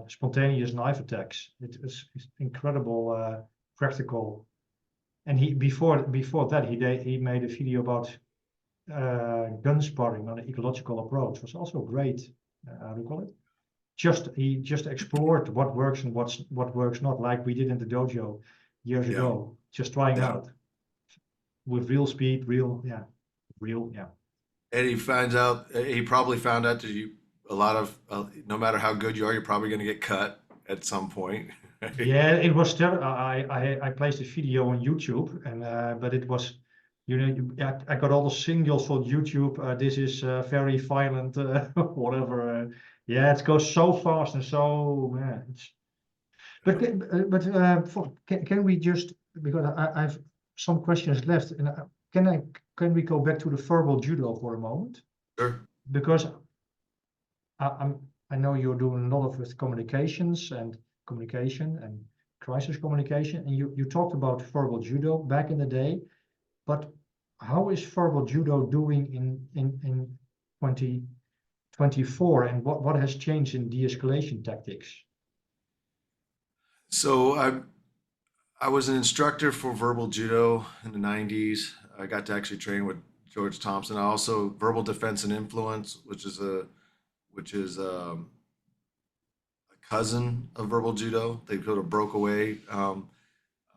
spontaneous knife attacks. It's incredible, practical. And he before that he made a video about gun sparring on an ecological approach. Was also great. How do you call it? He just explored what works and what works not, like we did in the dojo years yeah, ago. Just trying yeah. out with real speed, real. And he probably found out that no matter how good you are, you're probably going to get cut at some point. Right? Yeah, it was still. I placed a video on YouTube, and but it was, I got all the signals from YouTube. This is very violent, whatever. Yeah, it goes so fast and so man. Can we just, because I've some questions left, and can we go back to the verbal judo for a moment? Sure. Because I know you're doing a lot of with communication and crisis communication, and you talked about verbal judo back in the day, but how is verbal judo doing in 2024, and what has changed in de-escalation tactics? So I was an instructor for verbal judo in the 90s. I got to actually train with George Thompson. I also verbal defense and influence, which is a cousin of verbal judo. They sort of broke away. I'm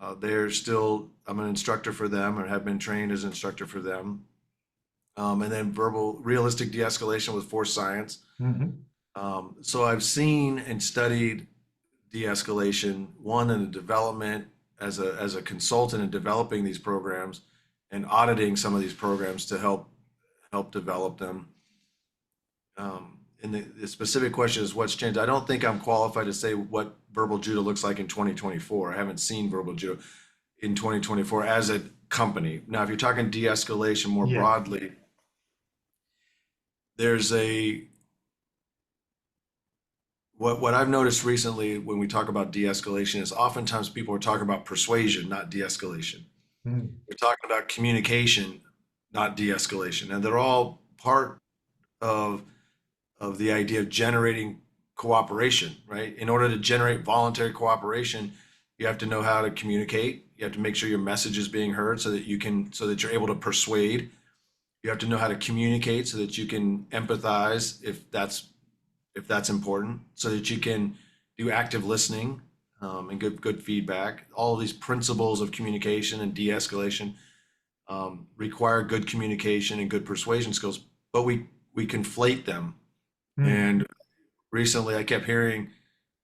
an instructor for them, or have been trained as an instructor for them. And then realistic de-escalation with force science. So I've seen and studied de-escalation, one in the development as a consultant in developing these programs and auditing some of these programs to help develop them. And the specific question is what's changed. I don't think I'm qualified to say what verbal judo looks like in 2024. I haven't seen verbal judo in 2024 as a company. Now, if you're talking de-escalation more broadly, there's what I've noticed recently when we talk about de-escalation is oftentimes people are talking about persuasion, not de-escalation. We're talking about communication, not de-escalation. And they're all part of the idea of generating cooperation, right? In order to generate voluntary cooperation, you have to know how to communicate. You have to make sure your message is being heard so that you're able to persuade. You have to know how to communicate so that you can empathize if that's important, so that you can do active listening and good feedback. All of these principles of communication and de-escalation require good communication and good persuasion skills, but we conflate them. And recently I kept hearing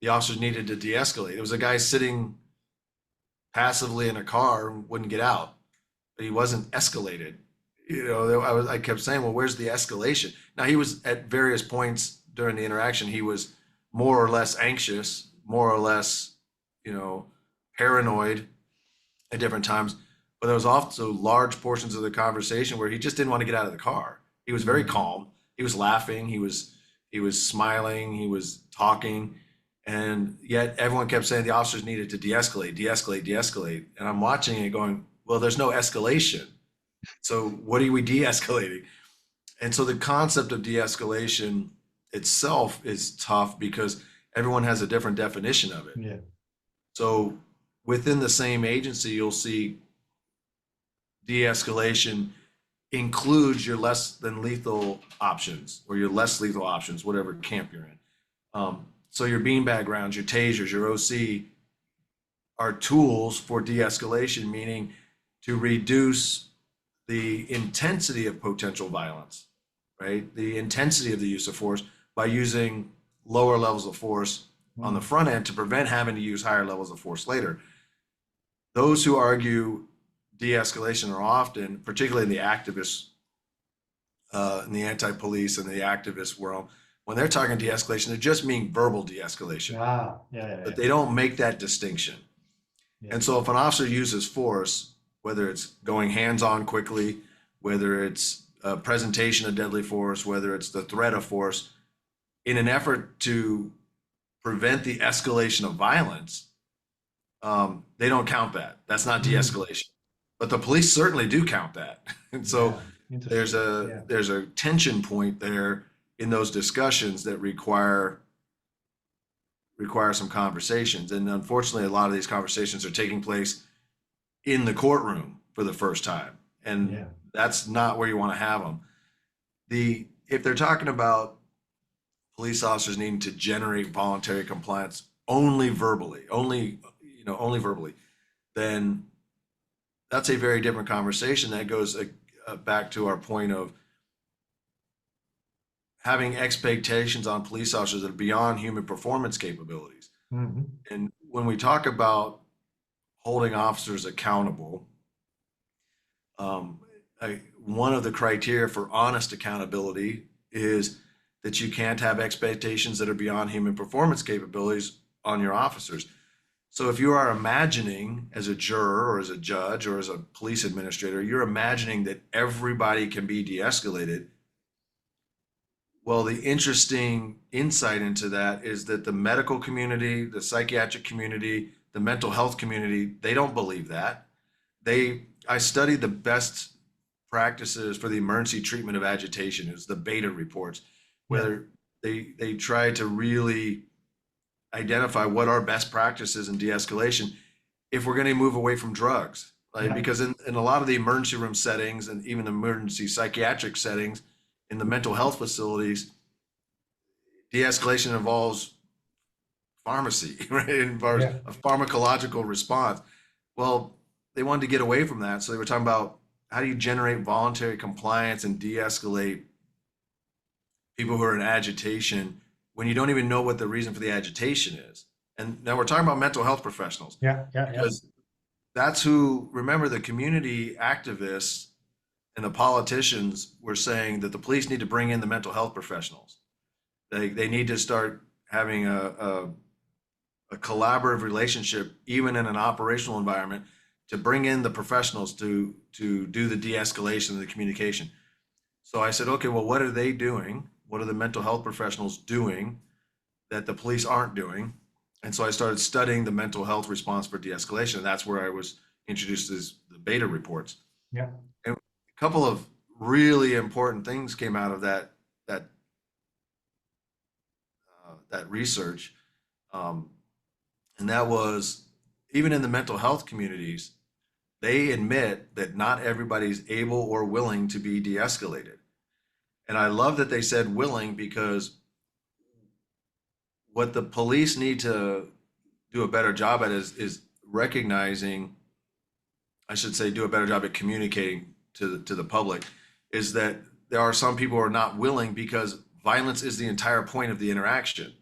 the officers needed to de-escalate. There was a guy sitting passively in a car and wouldn't get out, but he wasn't escalated. I kept saying, well, where's the escalation? Now, he was at various points during the interaction, he was more or less anxious, more or less, paranoid at different times. But there was also large portions of the conversation where he just didn't want to get out of the car. He was very calm. He was laughing. He was smiling. He was talking. And yet everyone kept saying the officers needed to de-escalate, de-escalate, de-escalate. And I'm watching it going, well, there's no escalation. So what are we de-escalating? And so the concept of de-escalation itself is tough because everyone has a different definition of it. Yeah. So within the same agency, you'll see de-escalation includes your less than lethal options or your less lethal options, whatever camp you're in. So your beanbag rounds, your tasers, your OC are tools for de-escalation, meaning to reduce the intensity of potential violence, right? The intensity of the use of force by using lower levels of force on the front end to prevent having to use higher levels of force later. Those who argue de-escalation are often, particularly in the activists, in the anti-police and the activist world, when they're talking de-escalation, they're just meaning verbal de-escalation. Yeah. But they don't make that distinction. And so if an officer uses force, whether it's going hands-on quickly, whether it's a presentation of deadly force, whether it's the threat of force, in an effort to prevent the escalation of violence, they don't count that. That's not de-escalation. But the police certainly do count that. And so there's a tension point there in those discussions that require some conversations. And unfortunately, a lot of these conversations are taking place in the courtroom for the first time. And that's not where you want to have them. If they're talking about police officers needing to generate voluntary compliance only verbally, only verbally, then that's a very different conversation. That goes back to our point of having expectations on police officers that are beyond human performance capabilities. And when we talk about holding officers accountable, one of the criteria for honest accountability is that you can't have expectations that are beyond human performance capabilities on your officers. So if you are imagining as a juror or as a judge or as a police administrator, you're imagining that everybody can be de-escalated. Well, the interesting insight into that is that the medical community, the psychiatric community, the mental health community, they don't believe that. I studied the best practices for the emergency treatment of agitation. It was the beta reports, where they try to really identify what are best practices in de-escalation if we're going to move away from drugs. Because in a lot of the emergency room settings and even the emergency psychiatric settings in the mental health facilities, de-escalation involves pharmacy, right? It involves a pharmacological response. Well, they wanted to get away from that. So they were talking about how do you generate voluntary compliance and de-escalate people who are in agitation when you don't even know what the reason for the agitation is. And now we're talking about mental health professionals. Because that's who, remember, the community activists and the politicians were saying that the police need to bring in the mental health professionals. They need to start having a collaborative relationship, even in an operational environment, to bring in the professionals to do the de-escalation and the communication. So I said, okay, well, what are they doing? What are the mental health professionals doing that the police aren't doing? And so I started studying the mental health response for de-escalation. And that's where I was introduced to the beta reports. And a couple of really important things came out of that research. And that was, even in the mental health communities, they admit that not everybody's able or willing to be de-escalated. And I love that they said willing, because what the police need to do a better job at is recognizing, I should say, do a better job at communicating to the public, is that there are some people who are not willing because violence is the entire point of the interaction.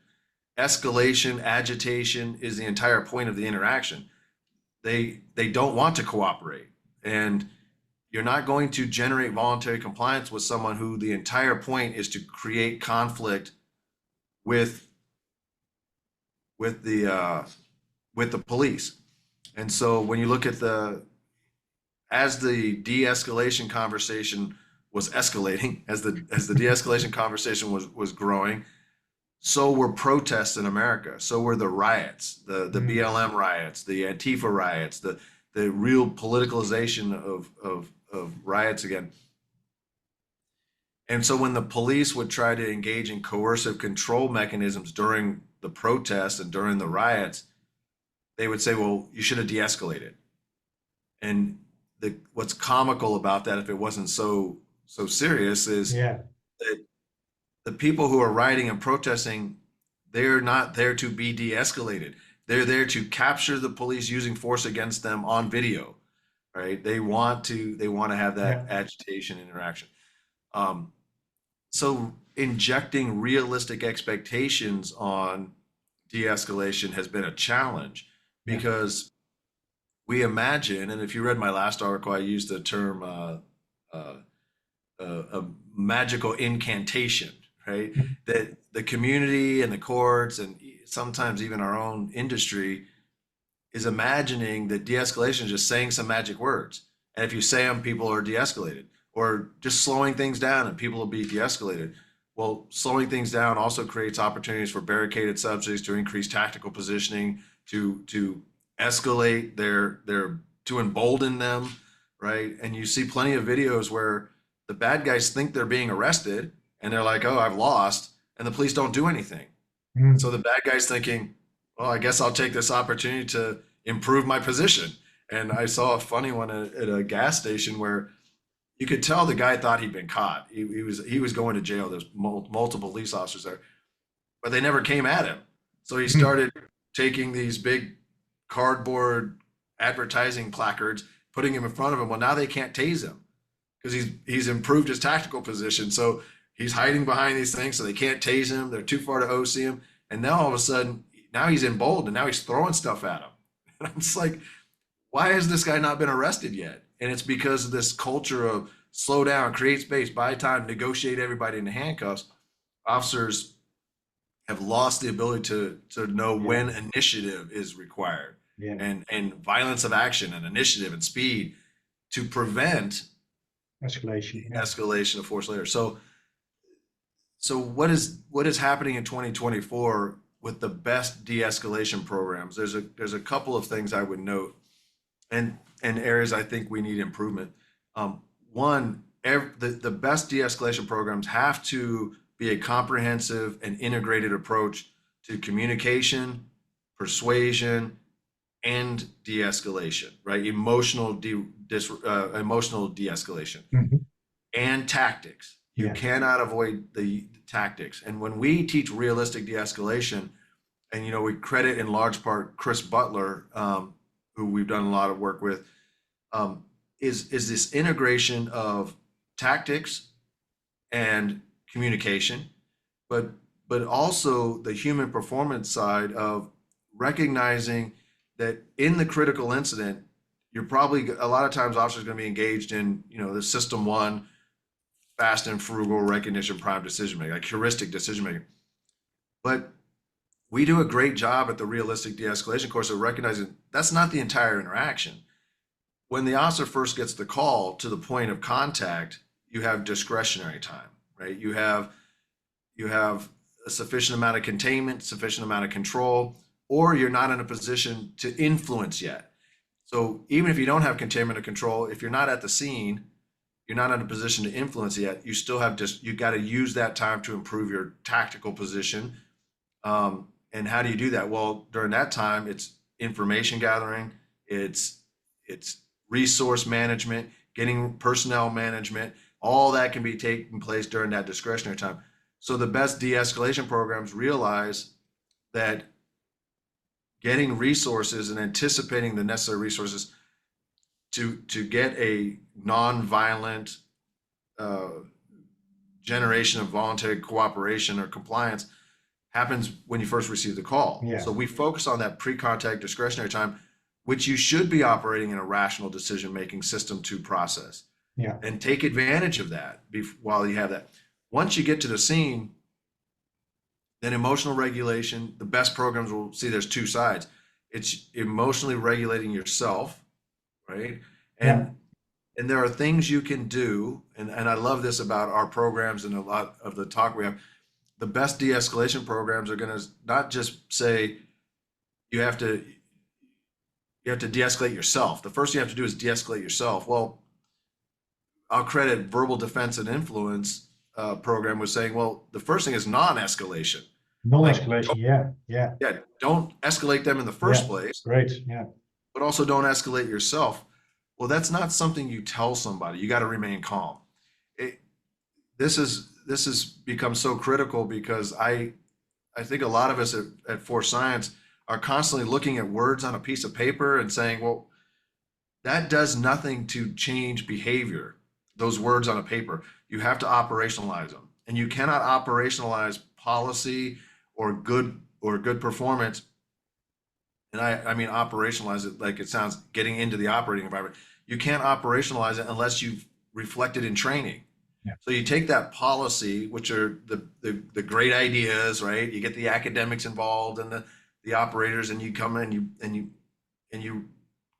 Escalation, agitation is the entire point of the interaction. They don't want to cooperate. And you're not going to generate voluntary compliance with someone who the entire point is to create conflict with the police. And so when you look at as the de-escalation conversation was escalating, as the de-escalation conversation was growing, so were protests in America. So were the riots, the BLM riots, the Antifa riots, the real politicalization of riots again. And so when the police would try to engage in coercive control mechanisms during the protests and during the riots, they would say, well, you should have de-escalated. And what's comical about that, if it wasn't so serious, is that the people who are rioting and protesting, they're not there to be de-escalated. They're there to capture the police using force against them on video, right? They want to have that agitation interaction. So injecting realistic expectations on de-escalation has been a challenge, because we imagine, and if you read my last article, I used the term a magical incantation, right? That the community and the courts and sometimes even our own industry is imagining that de-escalation is just saying some magic words. And if you say them, people are de-escalated, or just slowing things down and people will be de-escalated. Well, slowing things down also creates opportunities for barricaded subsidies to increase tactical positioning, to escalate to embolden them, right? And you see plenty of videos where the bad guys think they're being arrested and they're like, oh, I've lost, and the police don't do anything. Mm. So the bad guy's thinking, well, I guess I'll take this opportunity to improve my position. And I saw a funny one at a gas station where you could tell the guy thought he'd been caught. He was going to jail. There's multiple police officers there, but they never came at him. So he started taking these big cardboard advertising placards, putting him in front of him. Well, now they can't tase him because he's improved his tactical position. So he's hiding behind these things, so they can't tase him. They're too far to OC him. And now all of a sudden, now he's emboldened, and now he's throwing stuff at him. And I'm just like, why has this guy not been arrested yet? And it's because of this culture of slow down, create space, buy time, negotiate everybody into handcuffs. Officers have lost the ability to know when initiative is required, and violence of action and initiative and speed to prevent escalation of force later. So what is happening in 2024 with the best de-escalation programs? There's a couple of things I would note, and areas I think we need improvement. One, the best de-escalation programs have to be a comprehensive and integrated approach to communication, persuasion, and de-escalation, right? Emotional de-escalation, and tactics. You cannot avoid the tactics. And when we teach realistic de-escalation, and we credit in large part Chris Butler, who we've done a lot of work with, is this integration of tactics and communication, but also the human performance side of recognizing that in the critical incident, you're probably a lot of times officers are going to be engaged in the system one, fast and frugal recognition, prime decision making, like heuristic decision making. But we do a great job at the realistic de-escalation course of recognizing that's not the entire interaction. When the officer first gets the call to the point of contact, you have discretionary time, right? You have a sufficient amount of containment, sufficient amount of control, or you're not in a position to influence yet. So even if you don't have containment or control, if you're not at the scene, you're not in a position to influence yet, you still have you got to use that time to improve your tactical position. And how do you do that? Well, during that time, it's information gathering, it's resource management, getting personnel management, all that can be taking place during that discretionary time. So the best de-escalation programs realize that getting resources and anticipating the necessary resources to get a nonviolent generation of voluntary cooperation or compliance happens when you first receive the call. So we focus on that pre-contact discretionary time, which you should be operating in a rational decision-making system to process. And take advantage of that while you have that. Once you get to the scene, then emotional regulation, the best programs will see there's two sides. It's emotionally regulating yourself, right? And there are things you can do, and I love this about our programs and a lot of the talk we have. The best de-escalation programs are going to not just say you have to de-escalate yourself. The first thing you have to do is de-escalate yourself. Well, I'll credit Verbal Defense and Influence program with saying, well, the first thing is non-escalation. Non-escalation, don't escalate them in the first place. Great, But also don't escalate yourself. Well, that's not something you tell somebody. You got to remain calm. This has become so critical because I think a lot of us at Force Science are constantly looking at words on a piece of paper and saying, well, that does nothing to change behavior. Those words on a paper, you have to operationalize them, and you cannot operationalize policy or good performance. And I mean operationalize it like it sounds, getting into the operating environment. You can't operationalize it unless you've reflected in training. So you take that policy, which are the great ideas, right? You get the academics involved and the operators, and you come in and and you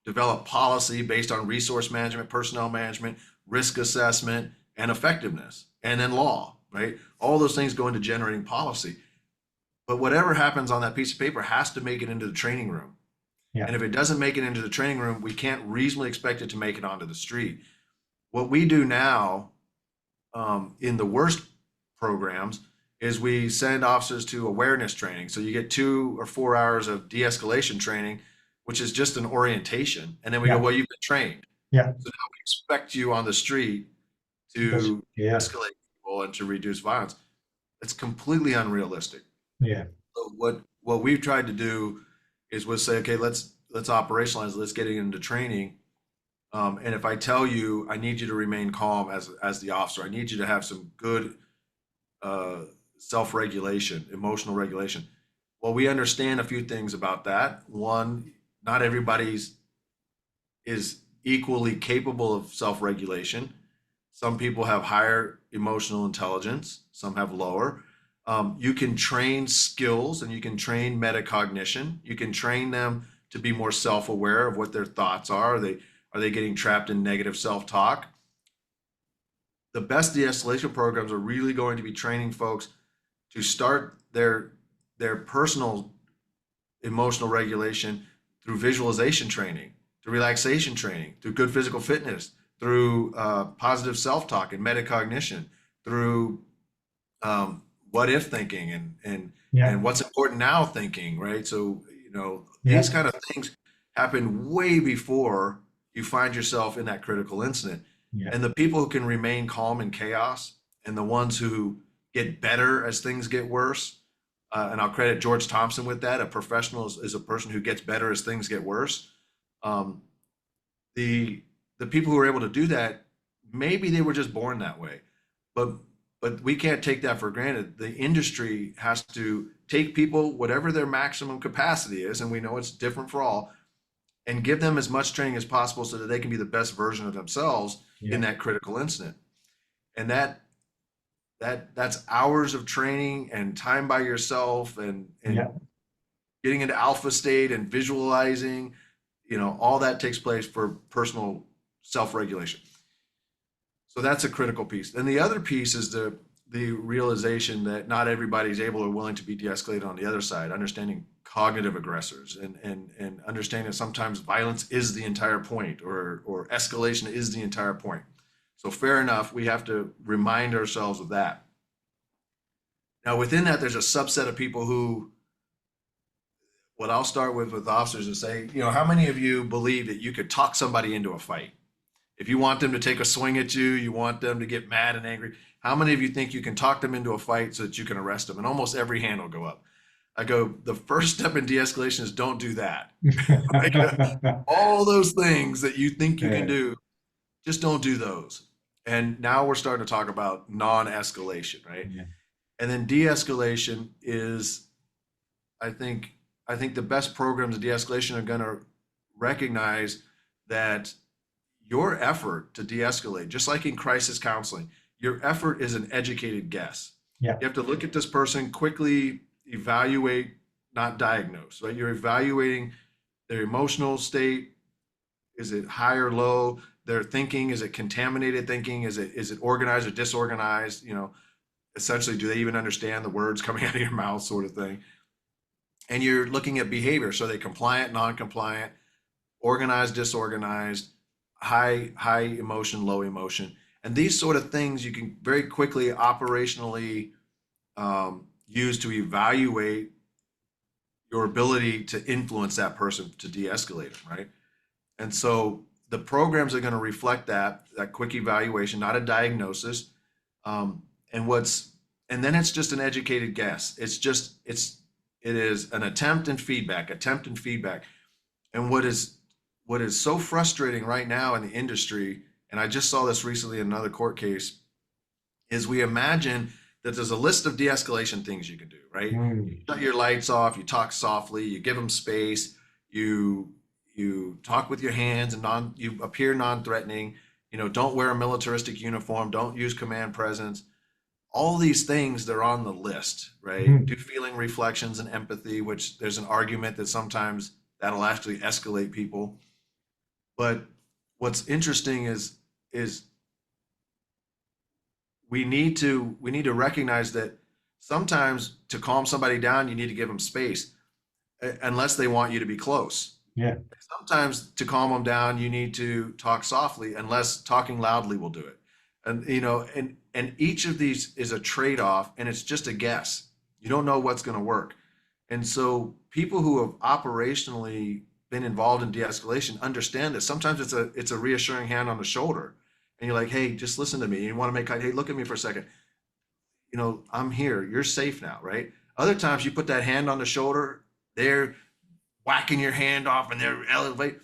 develop policy based on resource management, personnel management, risk assessment, and effectiveness, and then law, right? All those things go into generating policy. But whatever happens on that piece of paper has to make it into the training room. Yeah. And if it doesn't make it into the training room, we can't reasonably expect it to make it onto the street. What we do now in the worst programs is we send officers to awareness training. So you get 2 or 4 hours of de-escalation training, which is just an orientation. And then we Yeah. go, well, you've been trained. Yeah. So now we expect you on the street to escalate people and to reduce violence. It's completely unrealistic. Yeah. So what we've tried to do is we'll say, okay, let's operationalize, let's get into training. And if I tell you, I need you to remain calm as the officer, I need you to have some good self-regulation, emotional regulation. Well, we understand a few things about that. One, not everybody's is equally capable of self-regulation. Some people have higher emotional intelligence, some have lower. You can train skills and you can train metacognition. You can train them to be more self-aware of what their thoughts are. Are they getting trapped in negative self-talk? The best de-escalation programs are really going to be training folks to start their personal emotional regulation through visualization training, through relaxation training, through good physical fitness, through positive self-talk and metacognition, through what if thinking and what's important now thinking, right? So, these kind of things happen way before you find yourself in that critical incident. Yeah. And the people who can remain calm in chaos and the ones who get better as things get worse, and I'll credit George Thompson with that. A professional is a person who gets better as things get worse. The people who are able to do that, maybe they were just born that way, but we can't take that for granted. The industry has to take people, whatever their maximum capacity is, and we know it's different for all, and give them as much training as possible so that they can be the best version of themselves in that critical incident. And that's hours of training and time by yourself and getting into alpha state and visualizing, all that takes place for personal self-regulation. So that's a critical piece. Then the other piece is the realization that not everybody's able or willing to be de-escalated on the other side, understanding cognitive aggressors and understanding that sometimes violence is the entire point or escalation is the entire point. So fair enough, we have to remind ourselves of that. Now within that, there's a subset of people who, what I'll start with officers is say, how many of you believe that you could talk somebody into a fight? If you want them to take a swing at you, you want them to get mad and angry, how many of you think you can talk them into a fight so that you can arrest them? And almost every hand will go up. I go, the first step in de-escalation is don't do that. All those things that you think you can do, just don't do those. And now we're starting to talk about non-escalation, right? Yeah. And then de-escalation is, I think the best programs of de-escalation are going to recognize that your effort to de-escalate, just like in crisis counseling, your effort is an educated guess. Yeah. You have to look at this person, quickly evaluate, not diagnose, right? You're evaluating their emotional state. Is it high or low? Their thinking, is it contaminated thinking? Is it organized or disorganized? Essentially, do they even understand the words coming out of your mouth, sort of thing? And you're looking at behavior. So they compliant, non-compliant, organized, disorganized, high emotion, low emotion. And these sort of things you can very quickly operationally use to evaluate your ability to influence that person to de-escalate them, right? And so the programs are going to reflect that quick evaluation, not a diagnosis. And then it's just an educated guess. It is an attempt and feedback. And what is so frustrating right now in the industry, and I just saw this recently in another court case, is we imagine that there's a list of de-escalation things you can do, right? You shut your lights off, you talk softly, you give them space, you talk with your hands and you appear non-threatening, don't wear a militaristic uniform, don't use command presence. All these things, they're on the list, right? Do feeling reflections and empathy, which there's an argument that sometimes that'll actually escalate people. But what's interesting is we need to recognize that sometimes to calm somebody down, you need to give them space, unless they want you to be close. Yeah. Sometimes to calm them down, you need to talk softly, unless talking loudly will do it. And and each of these is a trade-off, and it's just a guess. You don't know what's going to work. And so people who have operationally been involved in de-escalation understand that sometimes it's a reassuring hand on the shoulder. And you're like, hey, just listen to me. You want to make, hey, look at me for a second. I'm here. You're safe now, right? Other times you put that hand on the shoulder, they're whacking your hand off and they're elevate.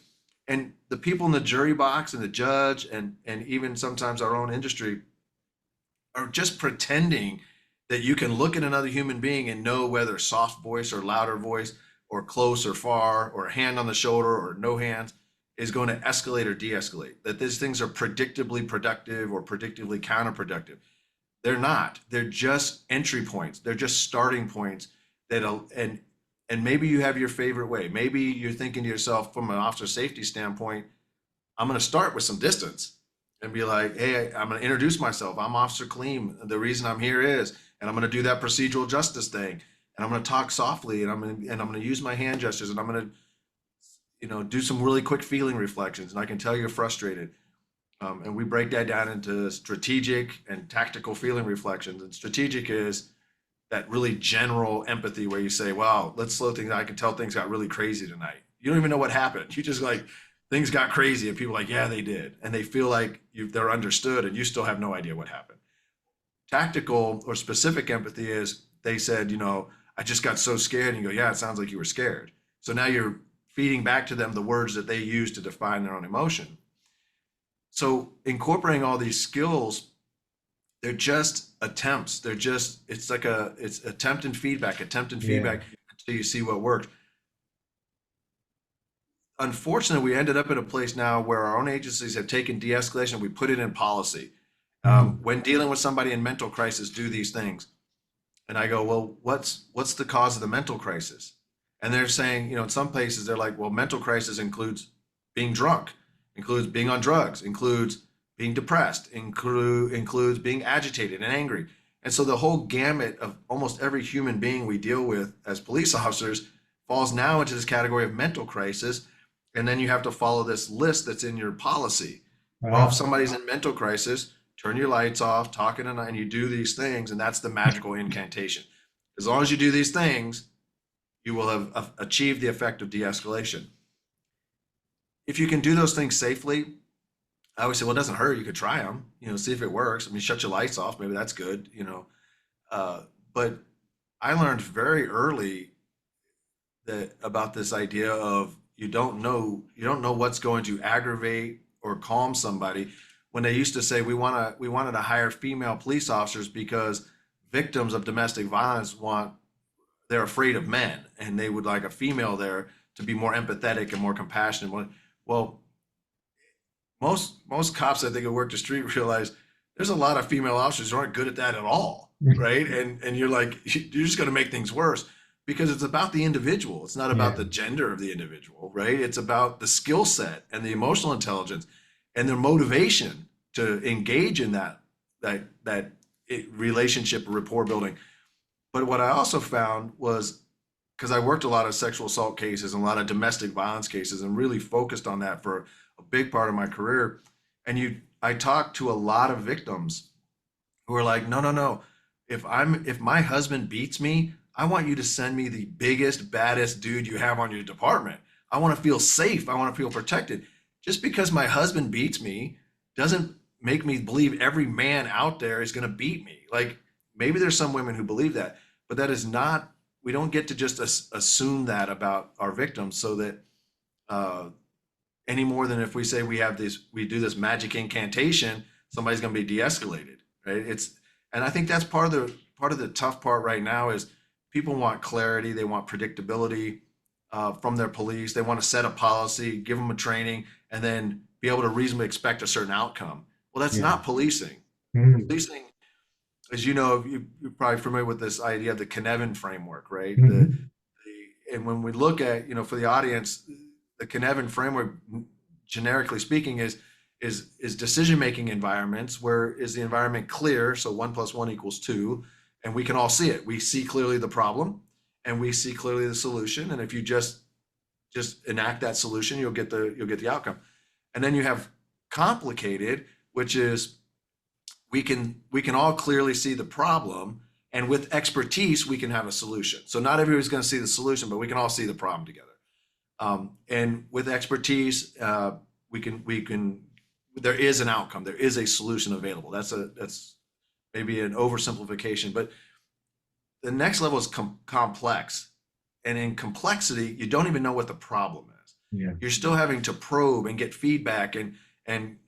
And the people in the jury box and the judge and even sometimes our own industry are just pretending that you can look at another human being and know whether soft voice or louder voice or close or far or a hand on the shoulder or no hands is going to escalate or de-escalate, that these things are predictably productive or predictably counterproductive. They're not. They're just entry points. They're just starting points and maybe you have your favorite way. Maybe you're thinking to yourself from an officer safety standpoint, I'm going to start with some distance and be like, hey, I'm going to introduce myself. I'm Officer Kliem. The reason I'm here is, and I'm going to do that procedural justice thing, and I'm going to talk softly, and I'm going to use my hand gestures, and I'm going to do some really quick feeling reflections, and I can tell you're frustrated. And we break that down into strategic and tactical feeling reflections. And strategic is that really general empathy where you say, wow, let's slow things down. I can tell things got really crazy tonight. You don't even know what happened. You just like, things got crazy, and people are like, yeah, they did. And they feel like they're understood, and you still have no idea what happened. Tactical or specific empathy is they said, I just got so scared. And you go, yeah, it sounds like you were scared. So now you're feeding back to them the words that they use to define their own emotion. So incorporating all these skills, they're just attempts. It's attempt and feedback Yeah. until you see what works. Unfortunately, we ended up in a place now where our own agencies have taken de-escalation, we put it in policy. Mhm. When dealing with somebody in mental crisis, do these things. And I go, well, what's the cause of the mental crisis? And they're saying, in some places they're like, well, mental crisis includes being drunk, includes being on drugs, includes being depressed, includes being agitated and angry. And so the whole gamut of almost every human being we deal with as police officers falls now into this category of mental crisis. And then you have to follow this list that's in your policy. Well, if Ah, somebody's in mental crisis, turn your lights off, talking and you do these things, and that's the magical incantation. As long as you do these things, you will have achieved the effect of de-escalation. If you can do those things safely, I always say, well, it doesn't hurt. You could try them, see if it works. I mean, shut your lights off. Maybe that's good. Uh, but I learned very early that about this idea of you don't know what's going to aggravate or calm somebody. When they used to say we wanted to hire female police officers because victims of domestic violence they're afraid of men, and they would like a female there to be more empathetic and more compassionate. Well, most cops I think who work the street realize there's a lot of female officers who aren't good at that at all, right? And you're like, you're just going to make things worse because it's about the individual. It's not about yeah. the gender of the individual, right? It's about the skill set and the emotional intelligence and their motivation to engage in that relationship rapport building. But what I also found was, because I worked a lot of sexual assault cases and a lot of domestic violence cases and really focused on that for a big part of my career. I talked to a lot of victims who are like, no, no, no. If my husband beats me, I want you to send me the biggest, baddest dude you have on your department. I want to feel safe. I want to feel protected. Just because my husband beats me doesn't make me believe every man out there is going to beat me. Like maybe there's some women who believe that, but that is not, we don't get to just assume that about our victims so that uh, any more than if we say we do this magic incantation, somebody's going to be de-escalated, right? And I think that's part of the tough part right now is people want clarity, they want predictability from their police, they want to set a policy, give them a training, and then be able to reasonably expect a certain outcome. Well, that's Yeah. not policing. Mhm. Policing, as you know, you're probably familiar with this idea of the Canavan framework, right? Mhm. and when we look at, for the audience, the Canavan framework, generically speaking, is decision-making environments where is the environment clear, so 1 + 1 = 2, and we can all see it. We see clearly the problem, and we see clearly the solution. And if you just enact that solution, you'll get the outcome. And then you have complicated, which is we can all clearly see the problem, and with expertise we can have a solution. So not everybody's going to see the solution, but we can all see the problem together. And with expertise, we can. There is an outcome. There is a solution available. That's maybe an oversimplification, but the next level is complex. And in complexity, you don't even know what the problem is. Yeah. You're still having to probe and get feedback, and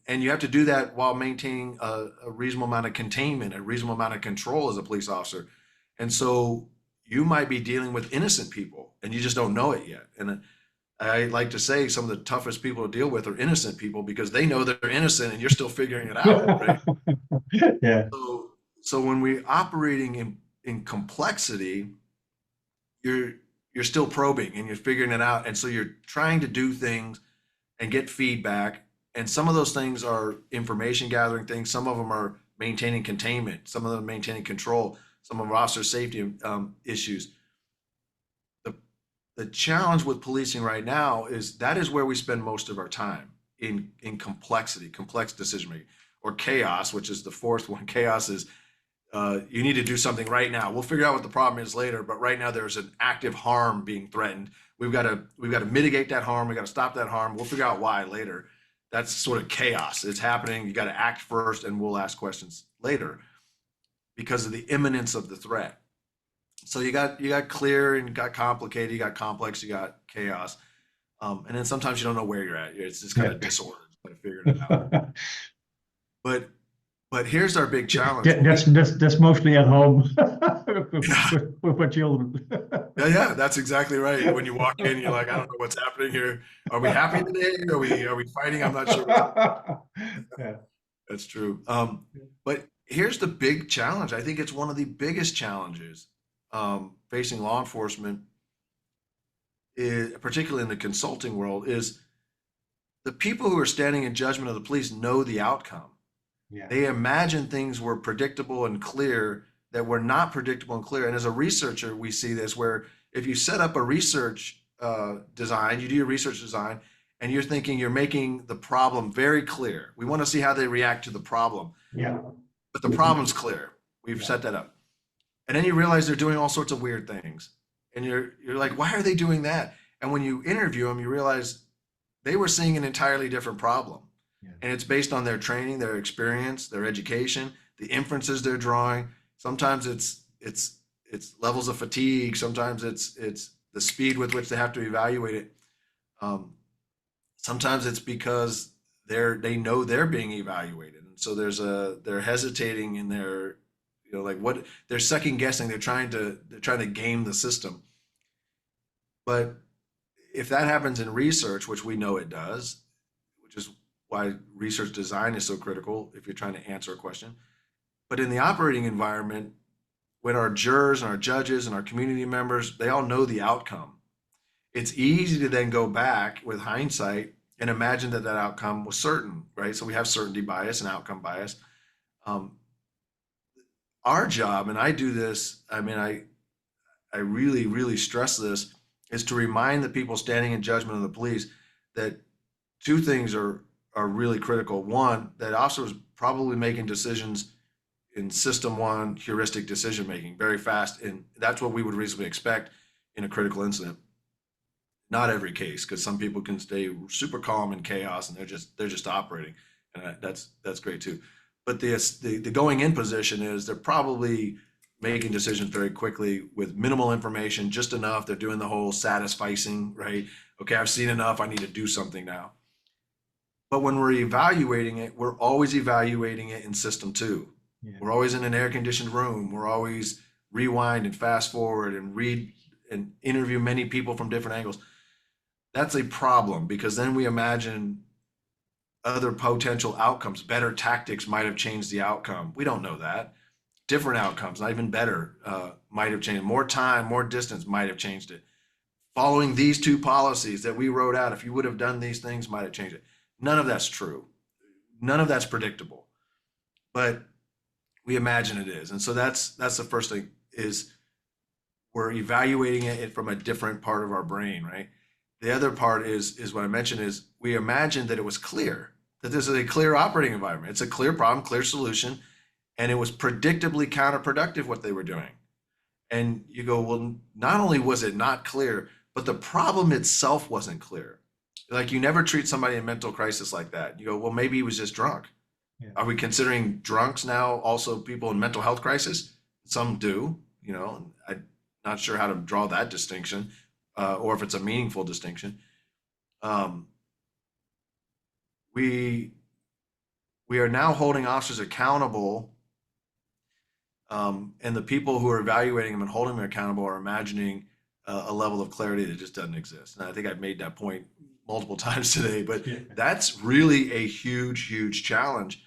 you have to do that while maintaining a reasonable amount of containment, a reasonable amount of control as a police officer. And so you might be dealing with innocent people, and you just don't know it yet. And I like to say some of the toughest people to deal with are innocent people, because they know they're innocent and you're still figuring it out, right? Yeah. So when we're operating in complexity, you're still probing and you're figuring it out. And so you're trying to do things and get feedback. And some of those things are information gathering things. Some of them are maintaining containment. Some of them maintaining control. Some of them are officer safety issues. The challenge with policing right now is that is where we spend most of our time, in complexity, complex decision making, or chaos, which is the fourth one. Chaos is you need to do something right now. We'll figure out what the problem is later, but right now there's an active harm being threatened. We've got to mitigate that harm. We've got to stop that harm. We'll figure out why later. That's sort of chaos. It's happening. You got to act first, and we'll ask questions later because of the imminence of the threat. So you got clear, and you got complicated, you got complex, you got chaos, and then sometimes you don't know where you're at. It's just kind of disorder, kind of figuring it out. But here's our big challenge. That's mostly at home with my children. Yeah, that's exactly right. When you walk in, you're like, I don't know what's happening here. Are we happy today? Are we fighting? I'm not sure. Yeah. That's true. But here's the big challenge. I think it's one of the biggest challenges facing law enforcement, particularly in the consulting world, is the people who are standing in judgment of the police know the outcome. Yeah. They imagine things were predictable and clear that were not predictable and clear. And as a researcher, we see this where if you set up a research design, you do your research design, and you're thinking you're making the problem very clear. We want to see how they react to the problem. Yeah. But the problem's clear. We've set that up. And then you realize they're doing all sorts of weird things. And you're like, why are they doing that? And when you interview them, you realize they were seeing an entirely different problem. Yeah. And it's based on their training, their experience, their education, the inferences they're drawing. Sometimes it's levels of fatigue. Sometimes it's the speed with which they have to evaluate it. Sometimes it's because they know they're being evaluated. And so they're hesitating in their, what they're second guessing. They're trying to game the system. But if that happens in research, which we know it does, which is why research design is so critical if you're trying to answer a question. But in the operating environment, when our jurors and our judges and our community members, they all know the outcome. It's easy to then go back with hindsight and imagine that outcome was certain, right? So we have certainty bias and outcome bias. Our job, and I do this, I really, really stress this, is to remind the people standing in judgment of the police that two things are really critical. One, that officer was probably making decisions in system one, heuristic decision making, very fast, and that's what we would reasonably expect in a critical incident. Not every case, because some people can stay super calm in chaos and they're just operating, and that's great too. But the going in position is they're probably making decisions very quickly with minimal information, just enough. They're doing the whole satisficing, right? Okay, I've seen enough. I need to do something now. But when we're evaluating it, we're always evaluating it in system two. Yeah. We're always in an air-conditioned room. We're always rewind and fast forward and read and interview many people from different angles. That's a problem, because then we imagine other potential outcomes. Better tactics might have changed the outcome. We don't know that. Different outcomes, not even better, might have changed. More time, more distance might have changed it. following these two policies that we wrote out, if you would have done these things, might have changed it. None of that's true. None of that's predictable, but we imagine it is. And so that's the first thing, is we're evaluating it from a different part of our brain, right? The other part is what I mentioned, is we imagined that it was clear, that this is a clear operating environment. It's a clear problem, clear solution, and it was predictably counterproductive what they were doing. And you go, well, not only was it not clear, but the problem itself wasn't clear. Like, you never treat somebody in mental crisis like that. You go, well, maybe he was just drunk. Yeah. Are we considering drunks now also people in mental health crisis? Some do, you know. I'm not sure how to draw that distinction, or if it's a meaningful distinction. We are now holding officers accountable, and the people who are evaluating them and holding them accountable are imagining a level of clarity that just doesn't exist. And I think I've made that point multiple times today, but that's really a huge, huge challenge,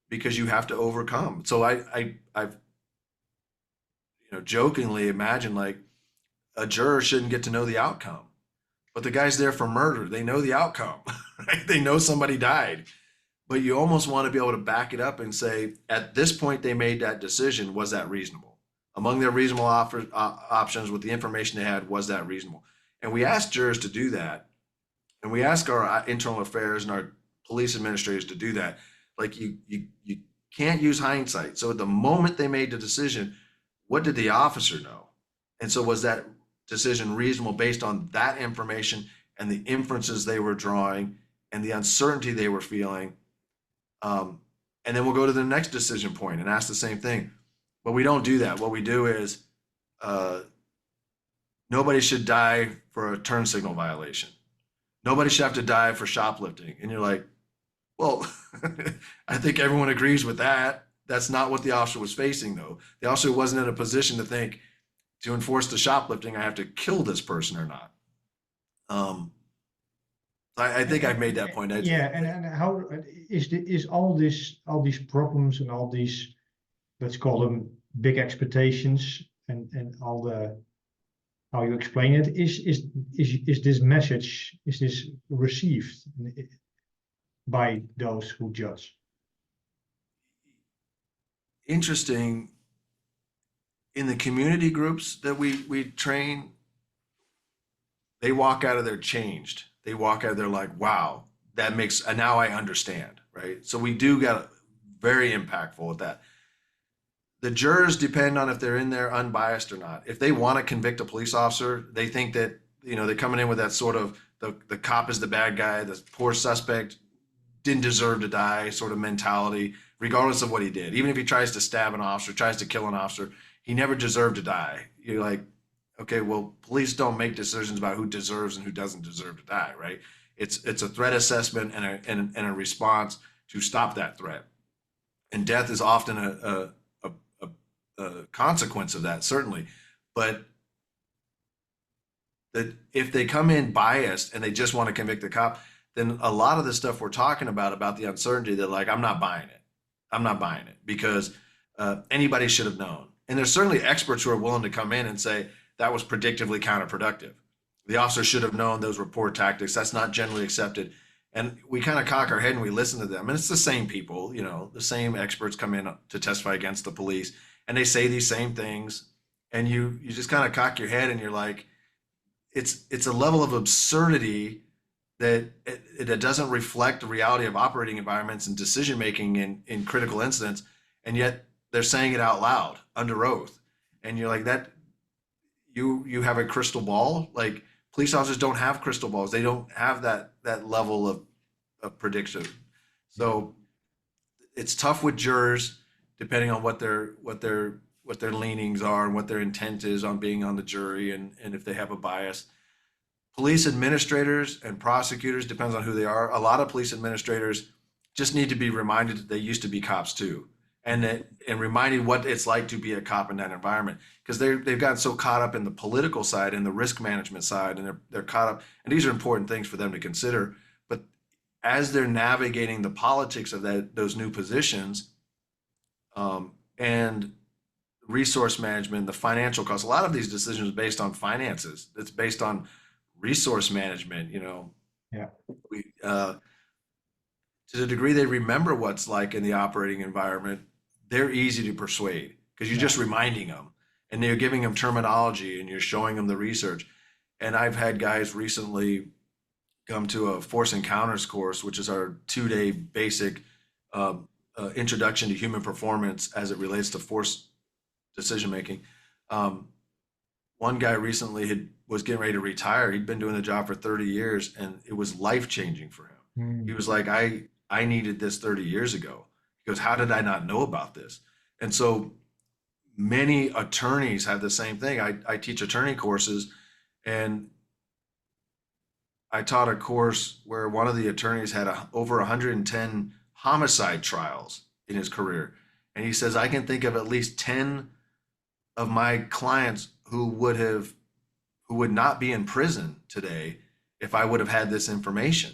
because you have to overcome. So I've jokingly imagined, like, a juror shouldn't get to know the outcome, but the guy's there for murder. They know the outcome, right? They know somebody died, but you almost want to be able to back it up and say, at this point they made that decision, was that reasonable? Among their reasonable options, with the information they had, was that reasonable? And we ask jurors to do that, and we ask our internal affairs and our police administrators to do that. Like, you can't use hindsight. So at the moment they made the decision, what did the officer know? And so was that decision reasonable based on that information and the inferences they were drawing and the uncertainty they were feeling? And then we'll go to the next decision point and ask the same thing. But we don't do that. What we do is, nobody should die for a turn signal violation. Nobody should have to die for shoplifting. And you're like, well, I think everyone agrees with that. That's not what the officer was facing, though. The officer wasn't in a position to think, to enforce the shoplifting, I have to kill this person or not. I think I've made that point. Yeah, and how is all these problems and all these, let's call them big expectations, and all the, how you explain it, is this message, is this received by those who judge? Interesting. In the community groups that we train, they walk out of there changed. They walk out of there like, wow, that makes, now I understand, right? So we do get very impactful with that. The jurors depend on if they're in there unbiased or not. If they want to convict a police officer, they think that, they're coming in with that sort of, the cop is the bad guy, the poor suspect didn't deserve to die sort of mentality, regardless of what he did. Even if he tries to stab an officer, tries to kill an officer, he never deserved to die. You're like, okay, well, police don't make decisions about who deserves and who doesn't deserve to die, right? It's a threat assessment and a response to stop that threat. And death is often a consequence of that, certainly. But that if they come in biased and they just want to convict the cop, then a lot of the stuff we're talking about the uncertainty, they're like, I'm not buying it. I'm not buying it, because anybody should have known. And there's certainly experts who are willing to come in and say that was predictively counterproductive. The officer should have known those were poor tactics. That's not generally accepted. And we kind of cock our head and we listen to them. And it's the same people, the same experts come in to testify against the police, and they say these same things. And you just kind of cock your head and you're like, it's a level of absurdity that it doesn't reflect the reality of operating environments and decision making in critical incidents. And yet they're saying it out loud under oath. And you're like, that you have a crystal ball? Like, police officers don't have crystal balls. They don't have that level of prediction. So it's tough with jurors, depending on what their leanings are and what their intent is on being on the jury, and if they have a bias. Police administrators and prosecutors, depends on who they are. A lot of police administrators just need to be reminded that they used to be cops too, and reminded what it's like to be a cop in that environment, because they've gotten so caught up in the political side and the risk management side, and they're caught up, and these are important things for them to consider. But as they're navigating the politics of those new positions, and resource management, the financial costs, a lot of these decisions are based on finances. It's based on resource management, Yeah. we, to the degree they remember what's like in the operating environment, they're easy to persuade because you're just reminding them and you're giving them terminology and you're showing them the research. And I've had guys recently come to a force encounters course, which is our 2-day basic uh, introduction to human performance as it relates to force decision making. One guy recently was getting ready to retire. He'd been doing the job for 30 years and it was life changing for him. He was like, I needed this 30 years ago. He goes, how did I not know about this? And so many attorneys have the same thing. I teach attorney courses, and I taught a course where one of the attorneys had over 110 homicide trials in his career. And he says, I can think of at least 10 of my clients who would not be in prison today if I would have had this information.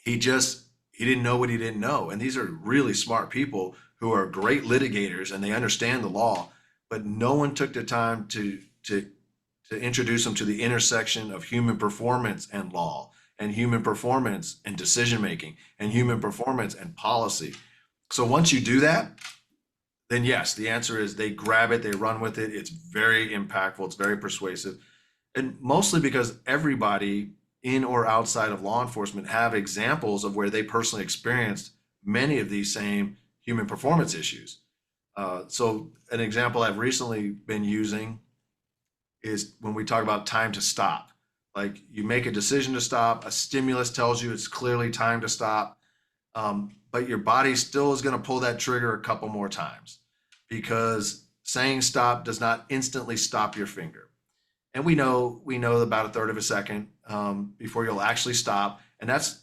He didn't know what he didn't know. And these are really smart people who are great litigators and they understand the law, but no one took the time to introduce them to the intersection of human performance and law, and human performance and decision making, and human performance and policy. So once you do that, then yes, the answer is they grab it, they run with it. It's very impactful, it's very persuasive. And mostly because everybody in or outside of law enforcement have examples of where they personally experienced many of these same human performance issues. So an example I've recently been using is when we talk about time to stop. Like you make a decision to stop, a stimulus tells you it's clearly time to stop, but your body still is going to pull that trigger a couple more times because saying stop does not instantly stop your finger. And we know about a third of a second before you'll actually stop, and that's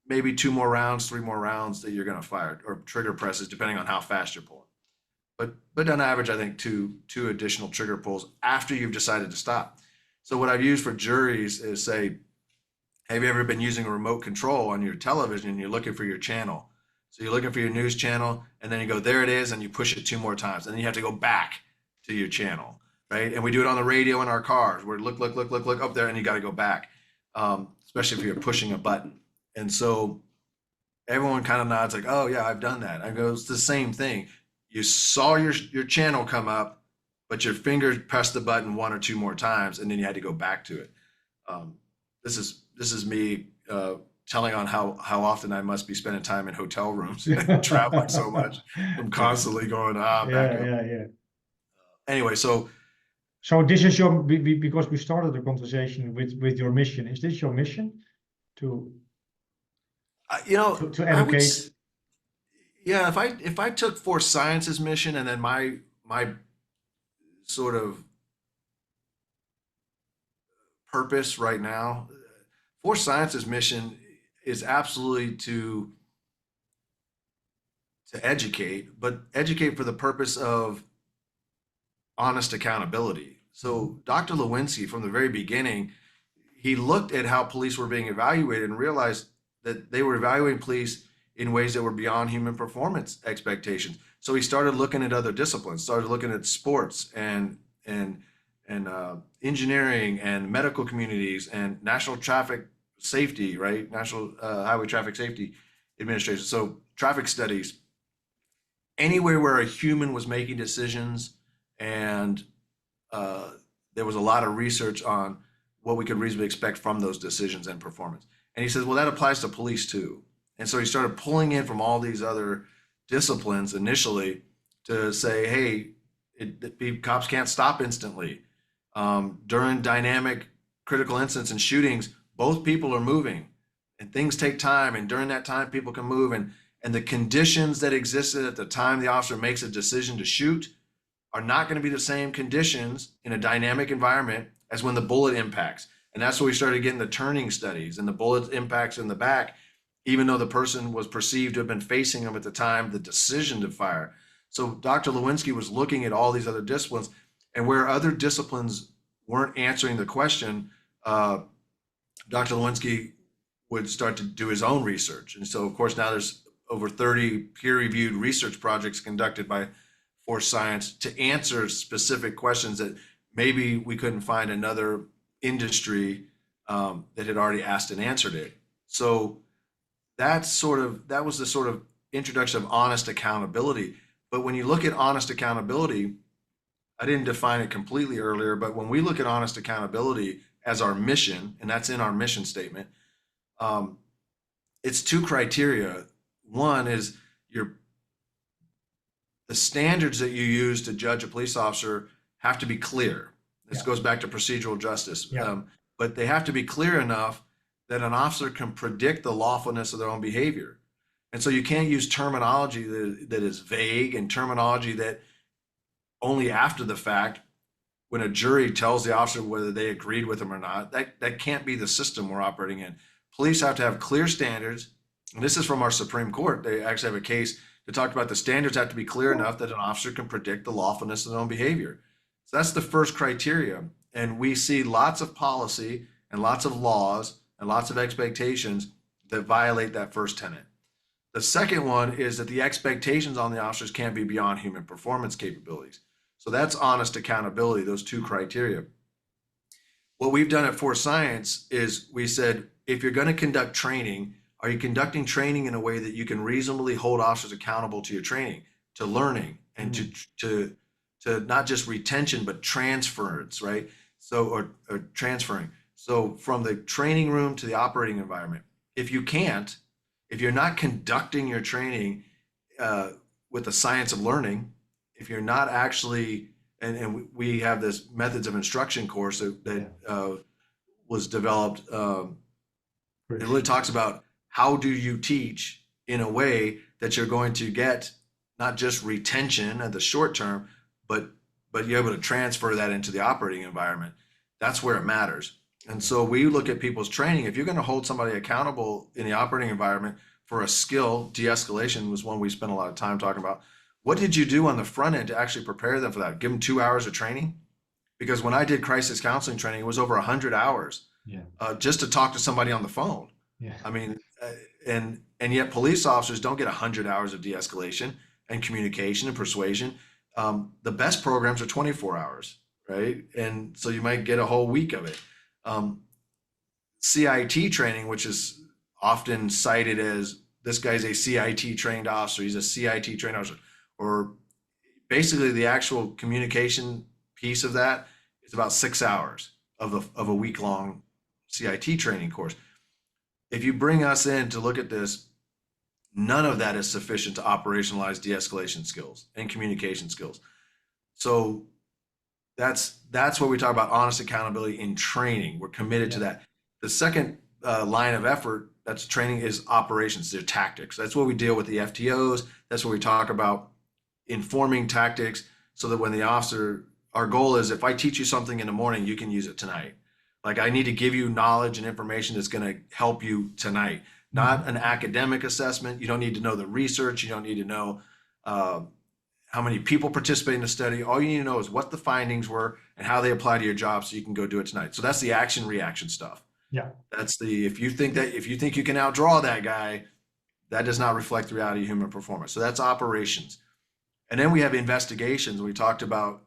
maybe 2 more rounds, 3 more rounds that you're going to fire, or trigger presses depending on how fast you're pulling. But on average, I think two additional trigger pulls after you've decided to stop. So what I've used for juries is say, have you ever been using a remote control on your television and you're looking for your channel? So you're looking for your news channel and then you go, there it is, and you push it 2 more times. And then you have to go back to your channel, right? And we do it on the radio in our cars where look up there and you got to go back, especially if you're pushing a button. And so everyone kind of nods like, oh yeah, I've done that. I go, it's the same thing. You saw your channel come up, but your finger pressed the button 1 or 2 more times, and then you had to go back to it. This is me telling on how often I must be spending time in hotel rooms, traveling so much. I'm constantly going back up. Yeah. Anyway, so this is your because we started the conversation with your mission. Is this your mission to to educate? Yeah, if I took Force Science's mission and then my sort of purpose right now, Force Science's mission is absolutely to educate, but educate for the purpose of honest accountability. So Dr. Lewinsky, from the very beginning, he looked at how police were being evaluated and realized that they were evaluating police in ways that were beyond human performance expectations. So he started looking at other disciplines, started looking at sports and engineering and medical communities and national traffic safety, right? National Highway Traffic Safety Administration. So traffic studies, anywhere where a human was making decisions, and there was a lot of research on what we could reasonably expect from those decisions and performance. And he says, well, that applies to police too. And so he started pulling in from all these other disciplines initially to say, hey, cops can't stop instantly. During dynamic critical incidents and shootings, both people are moving and things take time. And during that time, people can move. And the conditions that existed at the time the officer makes a decision to shoot are not going to be the same conditions in a dynamic environment as when the bullet impacts. And that's where we started getting the turning studies and the bullet impacts in the back, even though the person was perceived to have been facing them at the time, the decision to fire. So Dr. Lewinsky was looking at all these other disciplines, and where other disciplines weren't answering the question, Dr. Lewinsky would start to do his own research. And so, of course, now there's over 30 peer-reviewed research projects conducted by Force Science to answer specific questions that maybe we couldn't find another industry that had already asked and answered it. So that was the sort of introduction of honest accountability. But when you look at honest accountability, I didn't define it completely earlier, but when we look at honest accountability as our mission, and that's in our mission statement, it's two criteria. One is the standards that you use to judge a police officer have to be clear. This goes back to procedural justice. But they have to be clear enough that an officer can predict the lawfulness of their own behavior. And so you can't use terminology that is vague and terminology that only after the fact, when a jury tells the officer whether they agreed with them or not, that can't be the system we're operating in. Police have to have clear standards. And this is from our Supreme Court. They actually have a case that talked about the standards have to be clear enough that an officer can predict the lawfulness of their own behavior. So that's the first criteria. And we see lots of policy and lots of laws and lots of expectations that violate that first tenet. The second one is that the expectations on the officers can't be beyond human performance capabilities. So that's honest accountability, those two criteria. What we've done at Force Science is we said, if you're going to conduct training, are you conducting training in a way that you can reasonably hold officers accountable to your training, to learning, and to not just retention, but transference, right? So, or transferring. So from the training room to the operating environment, if you're not conducting your training with the science of learning, if you're not actually, and we have this methods of instruction course that was developed. It really talks about how do you teach in a way that you're going to get not just retention at the short term, but you're able to transfer that into the operating environment. That's where it matters. And so we look at people's training. If you're going to hold somebody accountable in the operating environment for a skill, de-escalation was one we spent a lot of time talking about. What did you do on the front end to actually prepare them for that? Give them 2 hours of training? Because when I did crisis counseling training, it was over 100 hours just to talk to somebody on the phone. I mean, and yet police officers don't get 100 hours of de-escalation and communication and persuasion. The best programs are 24 hours, right? And so you might get a whole week of it. CIT training, which is often cited as this guy's a CIT trained officer, he's a CIT trained officer, or basically the actual communication piece of that is about 6 hours of a week-long CIT training course. If you bring us in to look at this, none of that is sufficient to operationalize de-escalation skills and communication skills. So that's what we talk about honest accountability in training. We're committed to that. The second line of effort that's training is operations, their tactics. That's what we deal with the FTOs. That's what we talk about informing tactics so that when the officer, our goal is if I teach you something in the morning, you can use it tonight. Like I need to give you knowledge and information that's going to help you tonight, not an academic assessment. You don't need to know the research. You don't need to know how many people participate in the study. All you need to know is what the findings were and how they apply to your job so you can go do it tonight. So that's the action reaction stuff. That's if you think you can outdraw that guy, that does not reflect the reality of human performance. So that's operations. And then we have investigations. We talked about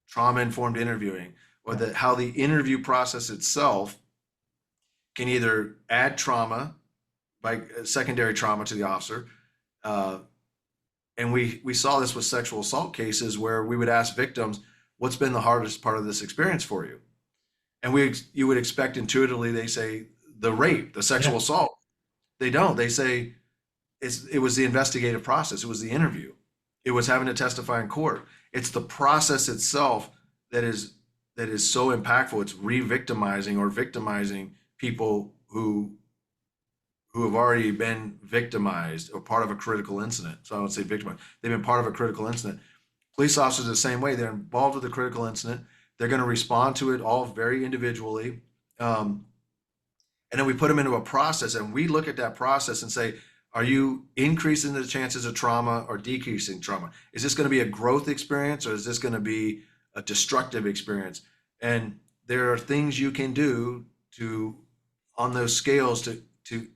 trauma-informed interviewing, or how the interview process itself can either add trauma, by secondary trauma to the officer. And we saw this with sexual assault cases where we would ask victims, what's been the hardest part of this experience for you? And you would expect intuitively, they say the rape, the sexual assault. They don't. They say it was the investigative process. It was the interview. It was having to testify in court. It's the process itself that is so impactful. It's re-victimizing or victimizing people who have already been victimized or part of a critical incident. So I don't say victimized. They've been part of a critical incident. Police officers are the same way. They're involved with the critical incident. They're going to respond to it all very individually. And then we put them into a process and we look at that process and say, are you increasing the chances of trauma or decreasing trauma? Is this going to be a growth experience or is this going to be a destructive experience? And there are things you can do on those scales to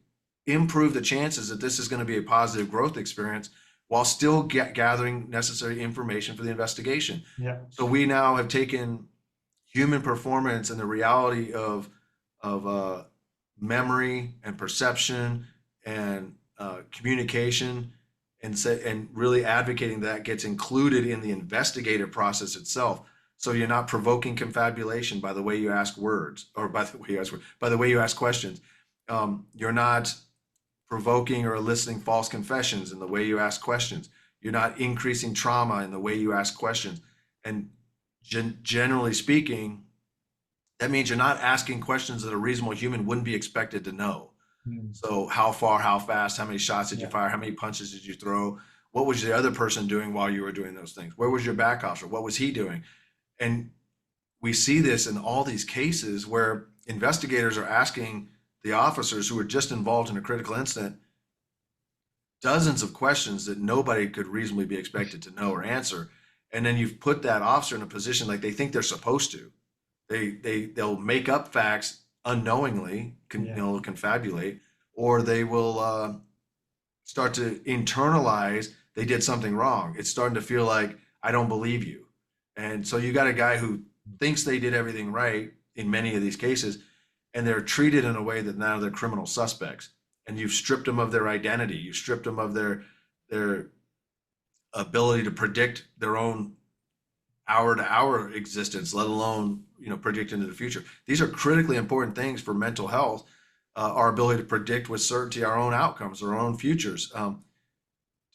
improve the chances that this is going to be a positive growth experience while still gathering necessary information for the investigation. So we now have taken human performance and the reality of memory and perception and communication, and really advocating that gets included in the investigative process itself. So you're not provoking confabulation by the way you ask words, or by the way you ask questions. You're not provoking or eliciting false confessions in the way you ask questions. You're not increasing trauma in the way you ask questions. And generally speaking, that means you're not asking questions that a reasonable human wouldn't be expected to know. So how far, how fast, how many shots did you fire? How many punches did you throw? What was the other person doing while you were doing those things? Where was your back officer? What was he doing? And we see this in all these cases where investigators are asking the officers who were just involved in a critical incident dozens of questions that nobody could reasonably be expected to know or answer. And then you've put that officer in a position like they think they're supposed to. They'll make up facts unknowingly, confabulate, or they will start to internalize they did something wrong. It's starting to feel like, I don't believe you. And so you got a guy who thinks they did everything right in many of these cases, and they're treated in a way that now they're criminal suspects. And you've stripped them of their identity. You've stripped them of their ability to predict their own hour-to-hour existence, let alone predict into the future. These are critically important things for mental health, our ability to predict with certainty our own outcomes, our own futures,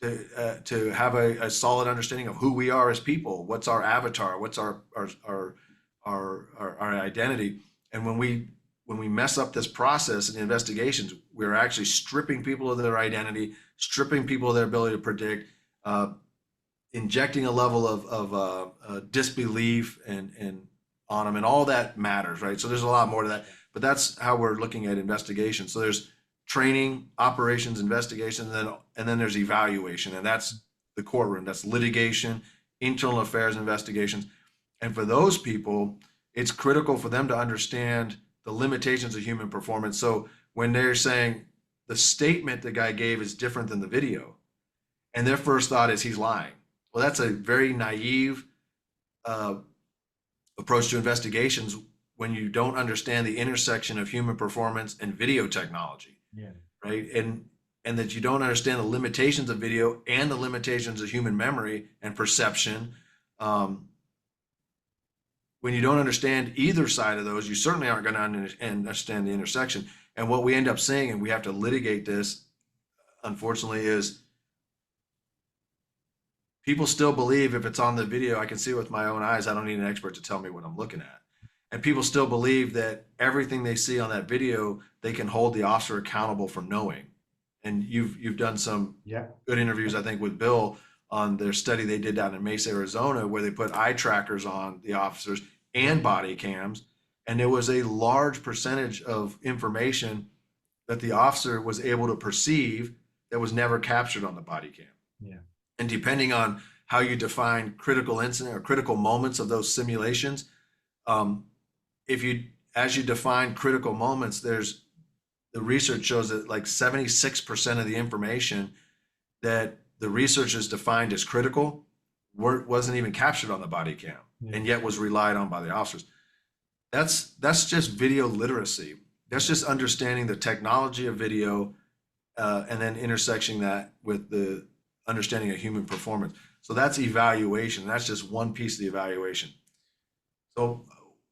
to have a solid understanding of who we are as people, what's our avatar, what's our identity. And when we mess up this process in the investigations, we're actually stripping people of their identity, stripping people of their ability to predict, injecting a level of disbelief and on them, and all that matters, right? So there's a lot more to that, but that's how we're looking at investigation. So there's training, operations, investigation, and then there's evaluation, and that's the courtroom. That's litigation, internal affairs investigations. And for those people, it's critical for them to understand the limitations of human performance. So when they're saying the statement the guy gave is different than the video, and their first thought is he's lying. Well, that's a very naive approach to investigations when you don't understand the intersection of human performance and video technology, right? And that you don't understand the limitations of video and the limitations of human memory and perception. When you don't understand either side of those, you certainly aren't going to understand the intersection. And what we end up seeing, and we have to litigate this, unfortunately, is people still believe if it's on the video, I can see it with my own eyes. I don't need an expert to tell me what I'm looking at. And people still believe that everything they see on that video, they can hold the officer accountable for knowing. And you've done some good interviews, I think, with Bill on their study they did down in Mesa, Arizona, where they put eye trackers on the officers and body cams. And there was a large percentage of information that the officer was able to perceive that was never captured on the body cam. And depending on how you define critical incident or critical moments of those simulations, as you define critical moments, the research shows that like 76% of the information that the researchers defined as critical wasn't even captured on the body cam, and yet was relied on by the officers. That's just video literacy. That's just understanding the technology of video, and then intersecting that with the understanding of human performance. So that's evaluation. That's just one piece of the evaluation. So,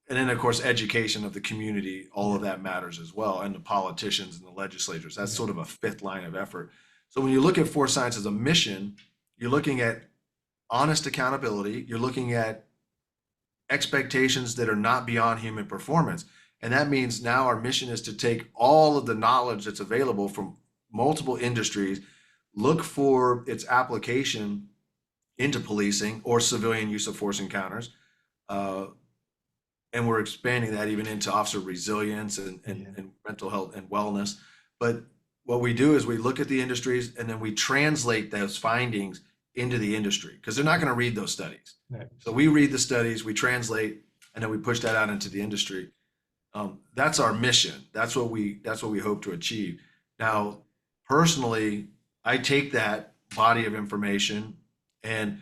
and then of course, education of the community, all of that matters as well. And the politicians and the legislators, that's sort of a fifth line of effort. So when you look at Force Science as a mission, you're looking at honest accountability. You're looking at expectations that are not beyond human performance. And that means now our mission is to take all of the knowledge that's available from multiple industries, look for its application into policing or civilian use of force encounters. And we're expanding that even into officer resilience and mental health and wellness. But what we do is we look at the industries and then we translate those findings into the industry, because they're not going to read those studies. So we read the studies, we translate, and then we push that out into the industry. That's our mission. That's what we hope to achieve. Now, personally, I take that body of information and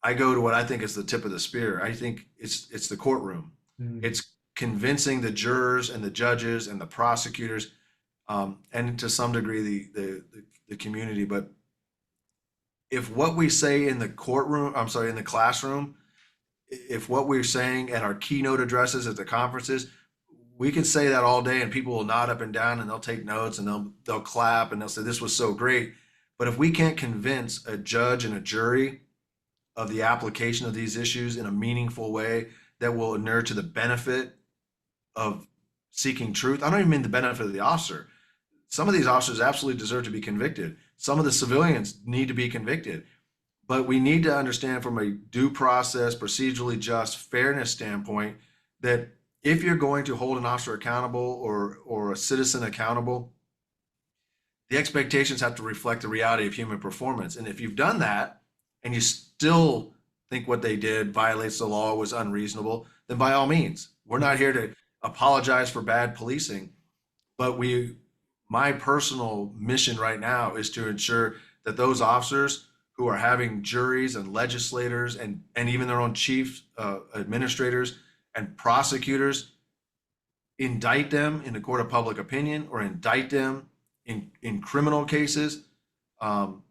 I go to what I think is the tip of the spear. I think it's the courtroom. It's convincing the jurors and the judges and the prosecutors, and to some degree the community. But if what we say in the courtroom, I'm sorry, in the classroom, if what we're saying at our keynote addresses at the conferences, we can say that all day and people will nod up and down and they'll take notes and they'll clap and they'll say this was so great. But if we can't convince a judge and a jury of the application of these issues in a meaningful way that will inure to the benefit of seeking truth, I don't even mean the benefit of the officer. Some of these officers absolutely deserve to be convicted. Some of the civilians need to be convicted. But we need to understand from a due process, procedurally just, fairness standpoint that if you're going to hold an officer accountable or a citizen accountable, the expectations have to reflect the reality of human performance. And if you've done that and you still think what they did violates the law, was unreasonable, then by all means, we're not here to apologize for bad policing, but my personal mission right now is to ensure that those officers who are having juries and legislators and even their own chief administrators and prosecutors indict them in the court of public opinion or indict them in criminal cases, and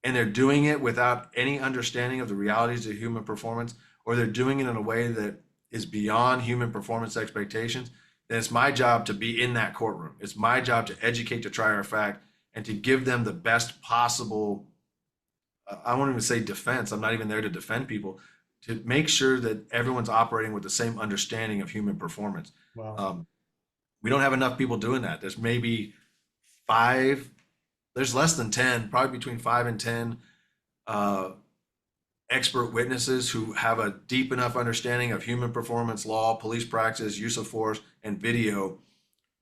they're doing it without any understanding of the realities of human performance, or they're doing it in a way that is beyond human performance expectations, then it's my job to be in that courtroom. It's my job to educate the trier of fact and to give them the best possible, I won't even say defense, I'm not even there to defend people, to make sure that everyone's operating with the same understanding of human performance. Wow. We don't have enough people doing that. There's maybe there's less than 10, probably between 5 and 10 expert witnesses who have a deep enough understanding of human performance, law, police practice, use of force, and video.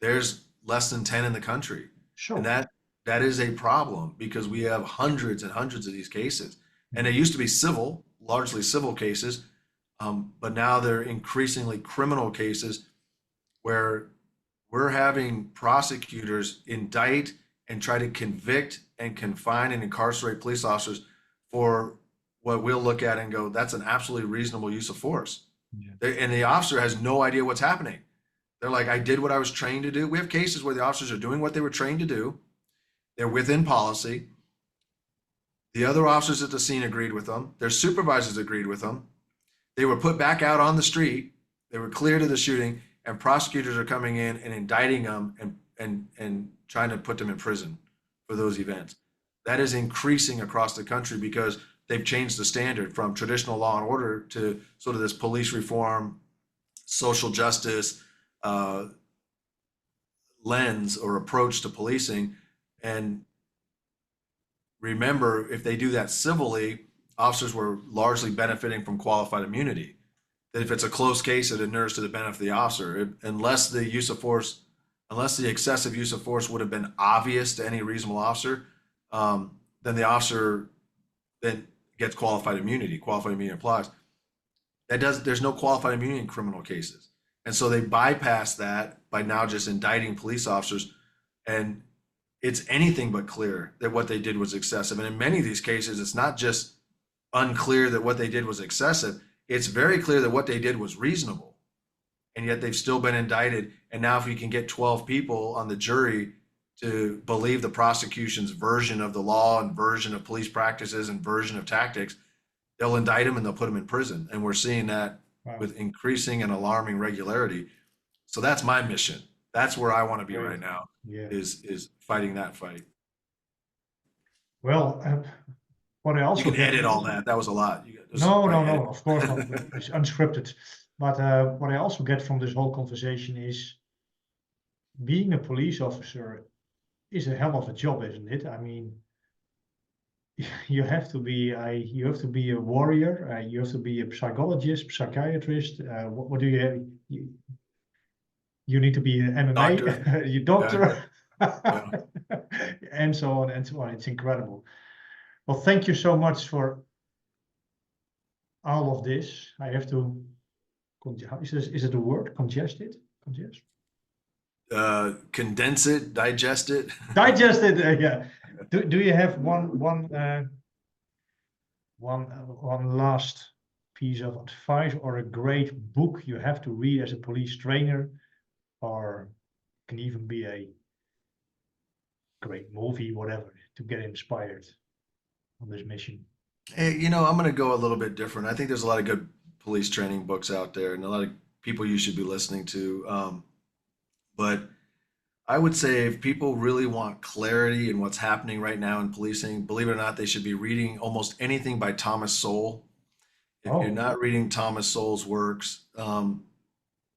There's less than 10 in the country. Sure. And that is a problem because we have hundreds and hundreds of these cases. And they used to be civil, largely civil cases, but now they're increasingly criminal cases where we're having prosecutors indict and try to convict and confine and incarcerate police officers for what we'll look at and go, that's an absolutely reasonable use of force. Yeah. And the officer has no idea what's happening. They're like, I did what I was trained to do. We have cases where the officers are doing what they were trained to do. They're within policy. The other officers at the scene agreed with them. Their supervisors agreed with them. They were put back out on the street. They were cleared of the shooting, and prosecutors are coming in and indicting them and trying to put them in prison for those events. That is increasing across the country because they've changed the standard from traditional law and order to sort of this police reform, social justice lens or approach to policing. And remember, if they do that civilly, officers were largely benefiting from qualified immunity. That if it's a close case, it inures to the benefit of the officer. Unless the excessive use of force would have been obvious to any reasonable officer, then the officer then gets qualified immunity. Qualified immunity applies. There's no qualified immunity in criminal cases. And so they bypass that by now just indicting police officers. And it's anything but clear that what they did was excessive. And in many of these cases, it's not just unclear that what they did was excessive. It's very clear that what they did was reasonable. And yet they've still been indicted. And now if we can get 12 people on the jury to believe the prosecution's version of the law and version of police practices and version of tactics, they'll indict them and they'll put them in prison. And we're seeing that with increasing and alarming regularity. So that's my mission. That's where I want to be right now, is fighting that fight. Well, what I also you can edit all that. That was a lot. No, of course not. It's unscripted. But what I also get from this whole conversation is being a police officer is a hell of a job, isn't it? I mean, you have to be a warrior. You have to be a psychologist, psychiatrist. What do you have? You need to be an MMA, your doctor, and so on and so on. It's incredible. Well, thank you so much for all of this. I have to, is it a word? Congest? Condense it, digest it. Digest it, yeah. Do you have one last piece of advice or a great book you have to read as a police trainer, or can even be a great movie, whatever, to get inspired on this mission? Hey, I'm going to go a little bit different. I think there's a lot of good police training books out there and a lot of people you should be listening to. But I would say if people really want clarity in what's happening right now in policing, believe it or not, they should be reading almost anything by Thomas Sowell. If you're Oh, not reading Thomas Sowell's works,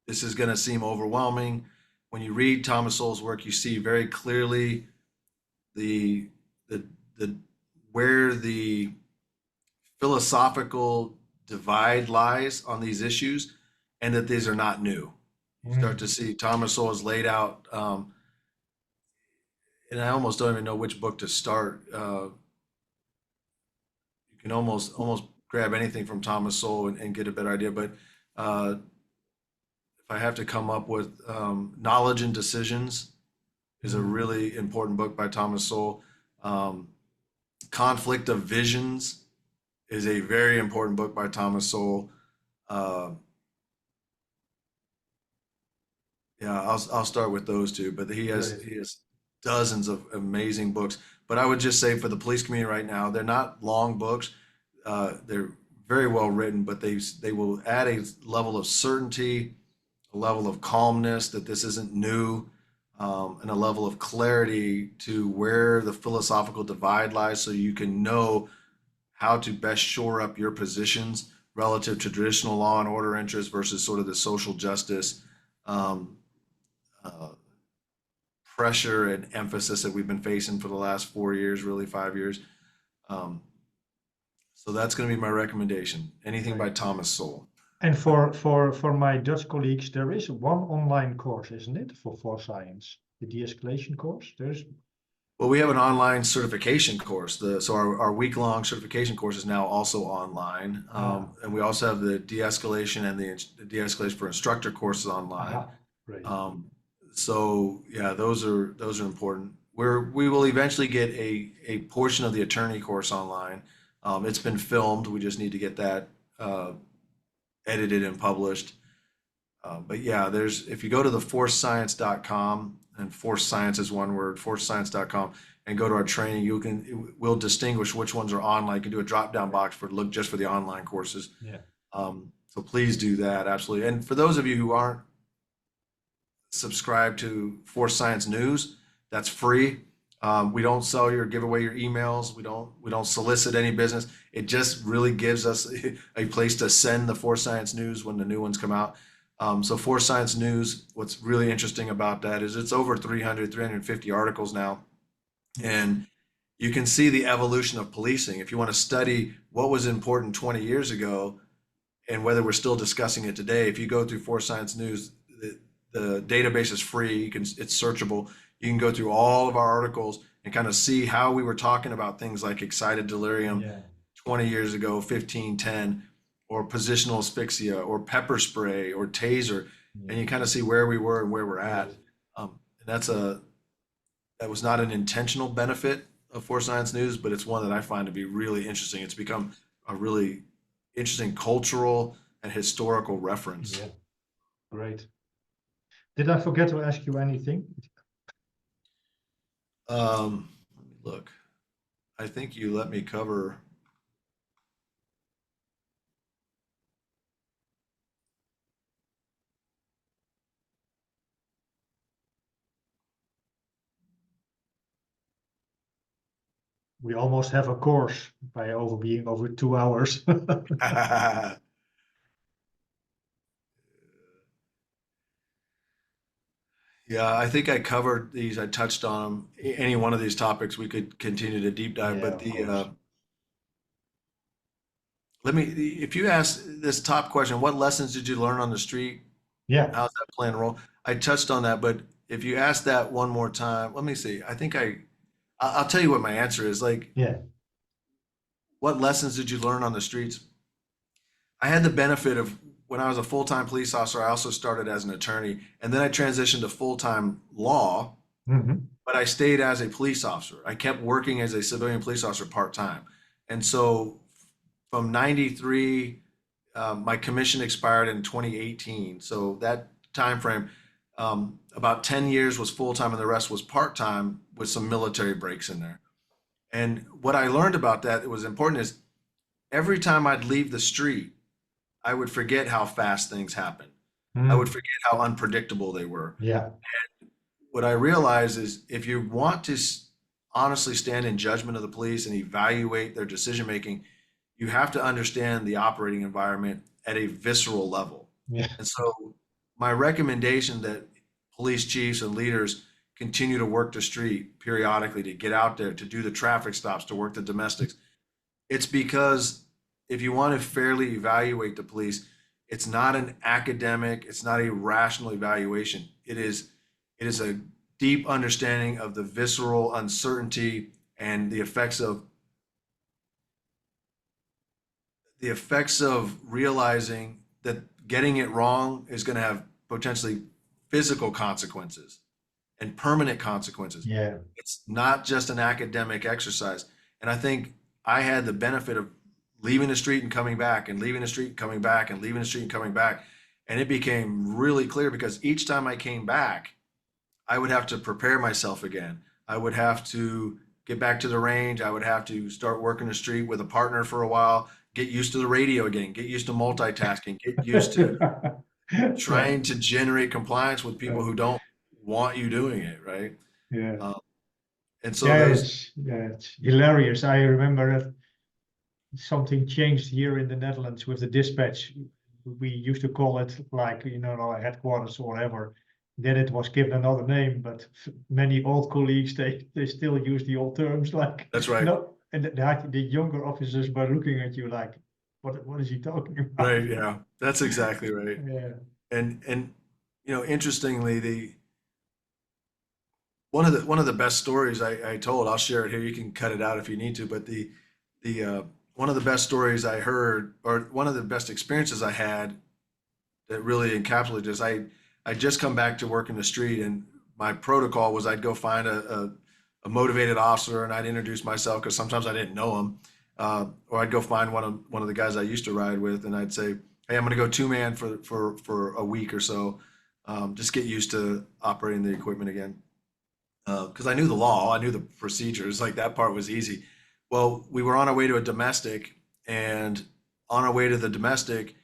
this is going to seem overwhelming. When you read Thomas Sowell's work, you see very clearly the the the where the philosophical divide lies on these issues, and that these are not new. You start to see Thomas Sowell has laid out, and I almost don't even know which book to start. You can almost grab anything from Thomas Sowell and get a better idea. But if I have to come up with Knowledge and Decisions is a really important book by Thomas Sowell. Conflict of Visions is a very important book by Thomas Sowell. Yeah, I'll start with those two, but he has dozens of amazing books. But I would just say for the police community right now, they're not long books. They're very well written, but they will add a level of certainty, a level of calmness that this isn't new, and a level of clarity to where the philosophical divide lies, so you can know how to best shore up your positions relative to traditional law and order interests versus sort of the social justice pressure and emphasis that we've been facing for the last 4 years, really 5 years. So that's going to be my recommendation. Anything by Thomas Sowell. And for my Dutch colleagues, there is one online course, isn't it, for science, the de-escalation course? Well, we have an online certification course. So our week-long certification course is now also online. And we also have the de-escalation and the de-escalation for instructor courses online. Great. So yeah, those are important. We will eventually get a portion of the attorney course online. It's been filmed. We just need to get that edited and published. But yeah, if you go to the forcescience.com, and force science is one word, forcescience.com, and go to our training, we'll distinguish which ones are online. You can do a drop down box look just for the online courses. Yeah. So please do that, absolutely. And for those of you who aren't subscribed to Force Science News, that's free. We don't sell or give away your emails. We don't solicit any business. It just really gives us a place to send the Force Science News when the new ones come out. So Force Science News, what's really interesting about that is it's over 350 articles now. And you can see the evolution of policing. If you want to study what was important 20 years ago and whether we're still discussing it today, if you go through Force Science News, the database is free. It's searchable. You can go through all of our articles and kind of see how we were talking about things like excited delirium 20 years ago, 15, 10, or positional asphyxia, or pepper spray, or taser, and you kind of see where we were and where we're at. And that was not an intentional benefit of Force Science News, but it's one that I find to be really interesting. It's become a really interesting cultural and historical reference. Yeah, great. Did I forget to ask you anything? Let me look. I think you let me cover. We almost have a course by being over 2 hours. Yeah, I think I covered these. I touched on them. Any one of these topics, we could continue to deep dive. Yeah, But of course. if you ask this top question, what lessons did you learn on the street? Yeah, How's that playing a role? I touched on that, but if you ask that one more time, let me see. I'll tell you what my answer is. Like, yeah, what lessons did you learn on the streets? I had the benefit of when I was a full-time police officer, I also started as an attorney, and then I transitioned to full-time law, but I stayed as a police officer. I kept working as a civilian police officer part-time. And so from 93 my commission expired in 2018. So that time frame, about 10 years was full time and the rest was part time with some military breaks in there. And what I learned about that was important is every time I'd leave the street, I would forget how fast things happen. I would Mm. forget how unpredictable they were. Yeah. What I realize is if you want to honestly stand in judgment of the police and evaluate their decision making, you have to understand the operating environment at a visceral level. Yeah. And so, my recommendation that police chiefs and leaders continue to work the street periodically, to get out there, to do the traffic stops, to work the domestics. It's because if you want to fairly evaluate the police, it's not an academic, it's not a rational evaluation. It is a deep understanding of the visceral uncertainty and the effects of realizing that getting it wrong is going to have potentially physical consequences and permanent consequences. Yeah. It's not just an academic exercise. And I think I had the benefit of leaving the street and coming back and leaving the street and coming back and leaving the street and coming back. And it became really clear because each time I came back, I would have to prepare myself again. I would have to get back to the range. I would have to start working the street with a partner for a while, get used to the radio again, get used to multitasking, get used to trying to generate compliance with people who don't want you doing it, right? Yeah. Um, and so Yeah, those, it's hilarious. I remember that something changed here in the Netherlands with the dispatch. We used to call it like, our headquarters or whatever. Then it was given another name, but many old colleagues, they still use the old terms like, that's right. And the younger officers were looking at you like, what is he talking about? Right, yeah. That's exactly right. Yeah. And interestingly, one of the best stories I told, I'll share it here. You can cut it out if you need to, but the one of the best stories I heard, or one of the best experiences I had that really encapsulated this, I just come back to work in the street, and my protocol was I'd go find a motivated officer and I'd introduce myself because sometimes I didn't know him, or I'd go find one of the guys I used to ride with, and I'd say, hey, I'm going to go two-man for a week or so, just get used to operating the equipment again, because I knew the law, I knew the procedures, like that part was easy. Well, we were on our way to a domestic, and on our way to the domestic,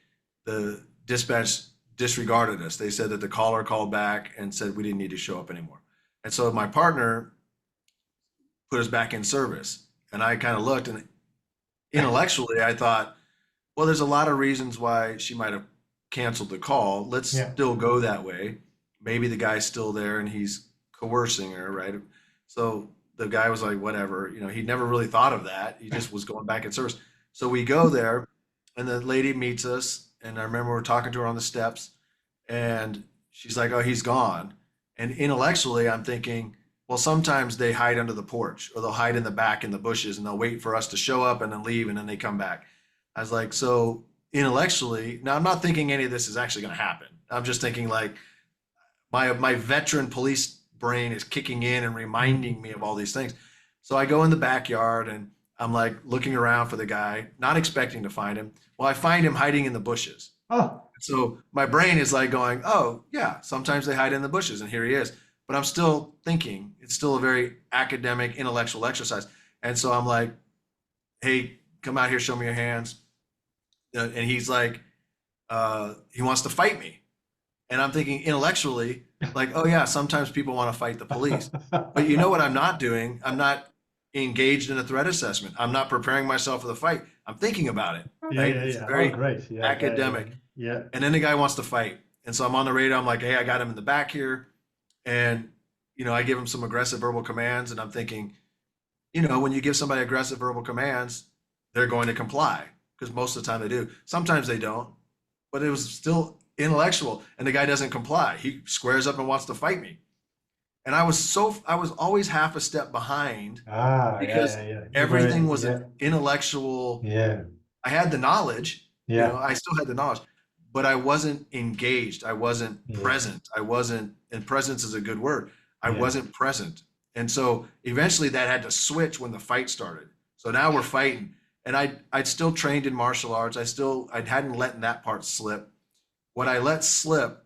the dispatch disregarded us. They said that the caller called back and said we didn't need to show up anymore. And so my partner put us back in service. And I kind of looked, and intellectually I thought, well, there's a lot of reasons why she might have canceled the call. Let's still go that way. Maybe the guy's still there and he's coercing her, right? So the guy was like, whatever, he never really thought of that. He just was going back in service. So we go there, and the lady meets us, and I remember we're talking to her on the steps, and she's like, oh, he's gone. And intellectually, I'm thinking, well, sometimes they hide under the porch, or they'll hide in the back in the bushes, and they'll wait for us to show up and then leave, and then they come back. I was like, so intellectually, now I'm not thinking any of this is actually going to happen. I'm just thinking like my veteran police brain is kicking in and reminding me of all these things. So I go in the backyard and I'm like looking around for the guy, not expecting to find him. Well, I find him hiding in the bushes. Oh. So my brain is like going, oh yeah, sometimes they hide in the bushes, and here he is. But I'm still thinking, it's still a very academic, intellectual exercise. And so I'm like, hey, come out here, show me your hands. And he's like, he wants to fight me. And I'm thinking intellectually, like, oh yeah, sometimes people want to fight the police. But you know what I'm not doing? I'm not engaged in a threat assessment. I'm not preparing myself for the fight. I'm thinking about it. Right? Yeah. It's very great. Yeah, academic. Yeah. And then the guy wants to fight. And so I'm on the radio. I'm like, hey, I got him in the back here. And, I give him some aggressive verbal commands. And I'm thinking, when you give somebody aggressive verbal commands, they're going to comply, because most of the time they do. Sometimes they don't. But it was still intellectual, and the guy doesn't comply. He squares up and wants to fight me. And I was always half a step behind, because everything was an intellectual. Yeah. I had the knowledge, Yeah. I still had the knowledge, but I wasn't engaged. I wasn't present. And presence is a good word. I wasn't present. And so eventually that had to switch when the fight started. So now we're fighting, and I'd still trained in martial arts. I hadn't let that part slip. What I let slip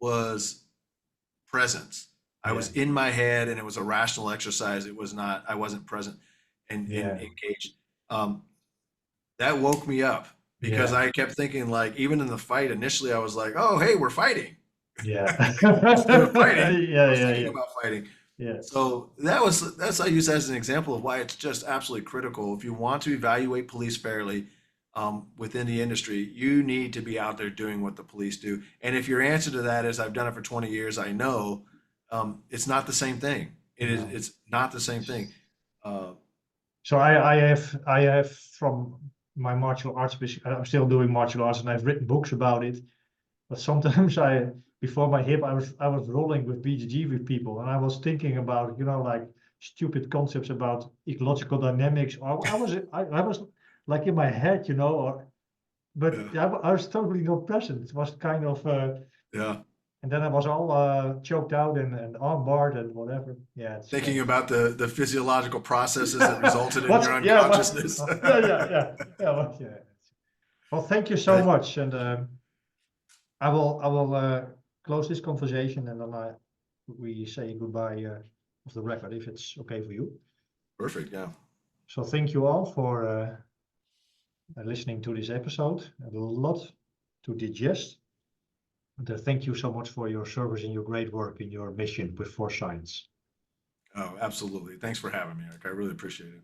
was presence. I was in my head, and it was a rational exercise. It was not. I wasn't present and engaged. That woke me up because I kept thinking, like, even in the fight initially, I was like, "Oh, hey, we're fighting." Instead of fighting, I was thinking about fighting. So that's I use that as an example of why it's just absolutely critical. If you want to evaluate police fairly within the industry, you need to be out there doing what the police do. And if your answer to that is, "I've done it for 20 years, I know," it's not the same thing. It's not the same thing. So I have from my martial arts, I'm still doing martial arts, and I've written books about it. But sometimes before my hip, I was rolling with BJJ with people, and I was thinking about, like stupid concepts about ecological dynamics. Or I was like in my head, but I was totally not present. It was kind of and then I was all choked out and arm barred and whatever. Yeah, thinking about the physiological processes that resulted in your unconsciousness. Well, thank you so much, and I will close this conversation, and then we say goodbye off the record, if it's okay for you. Perfect. Yeah. So thank you all for listening to this episode. A lot to digest. And thank you so much for your service and your great work in your mission with For Science. Oh, absolutely. Thanks for having me, Eric. I really appreciate it.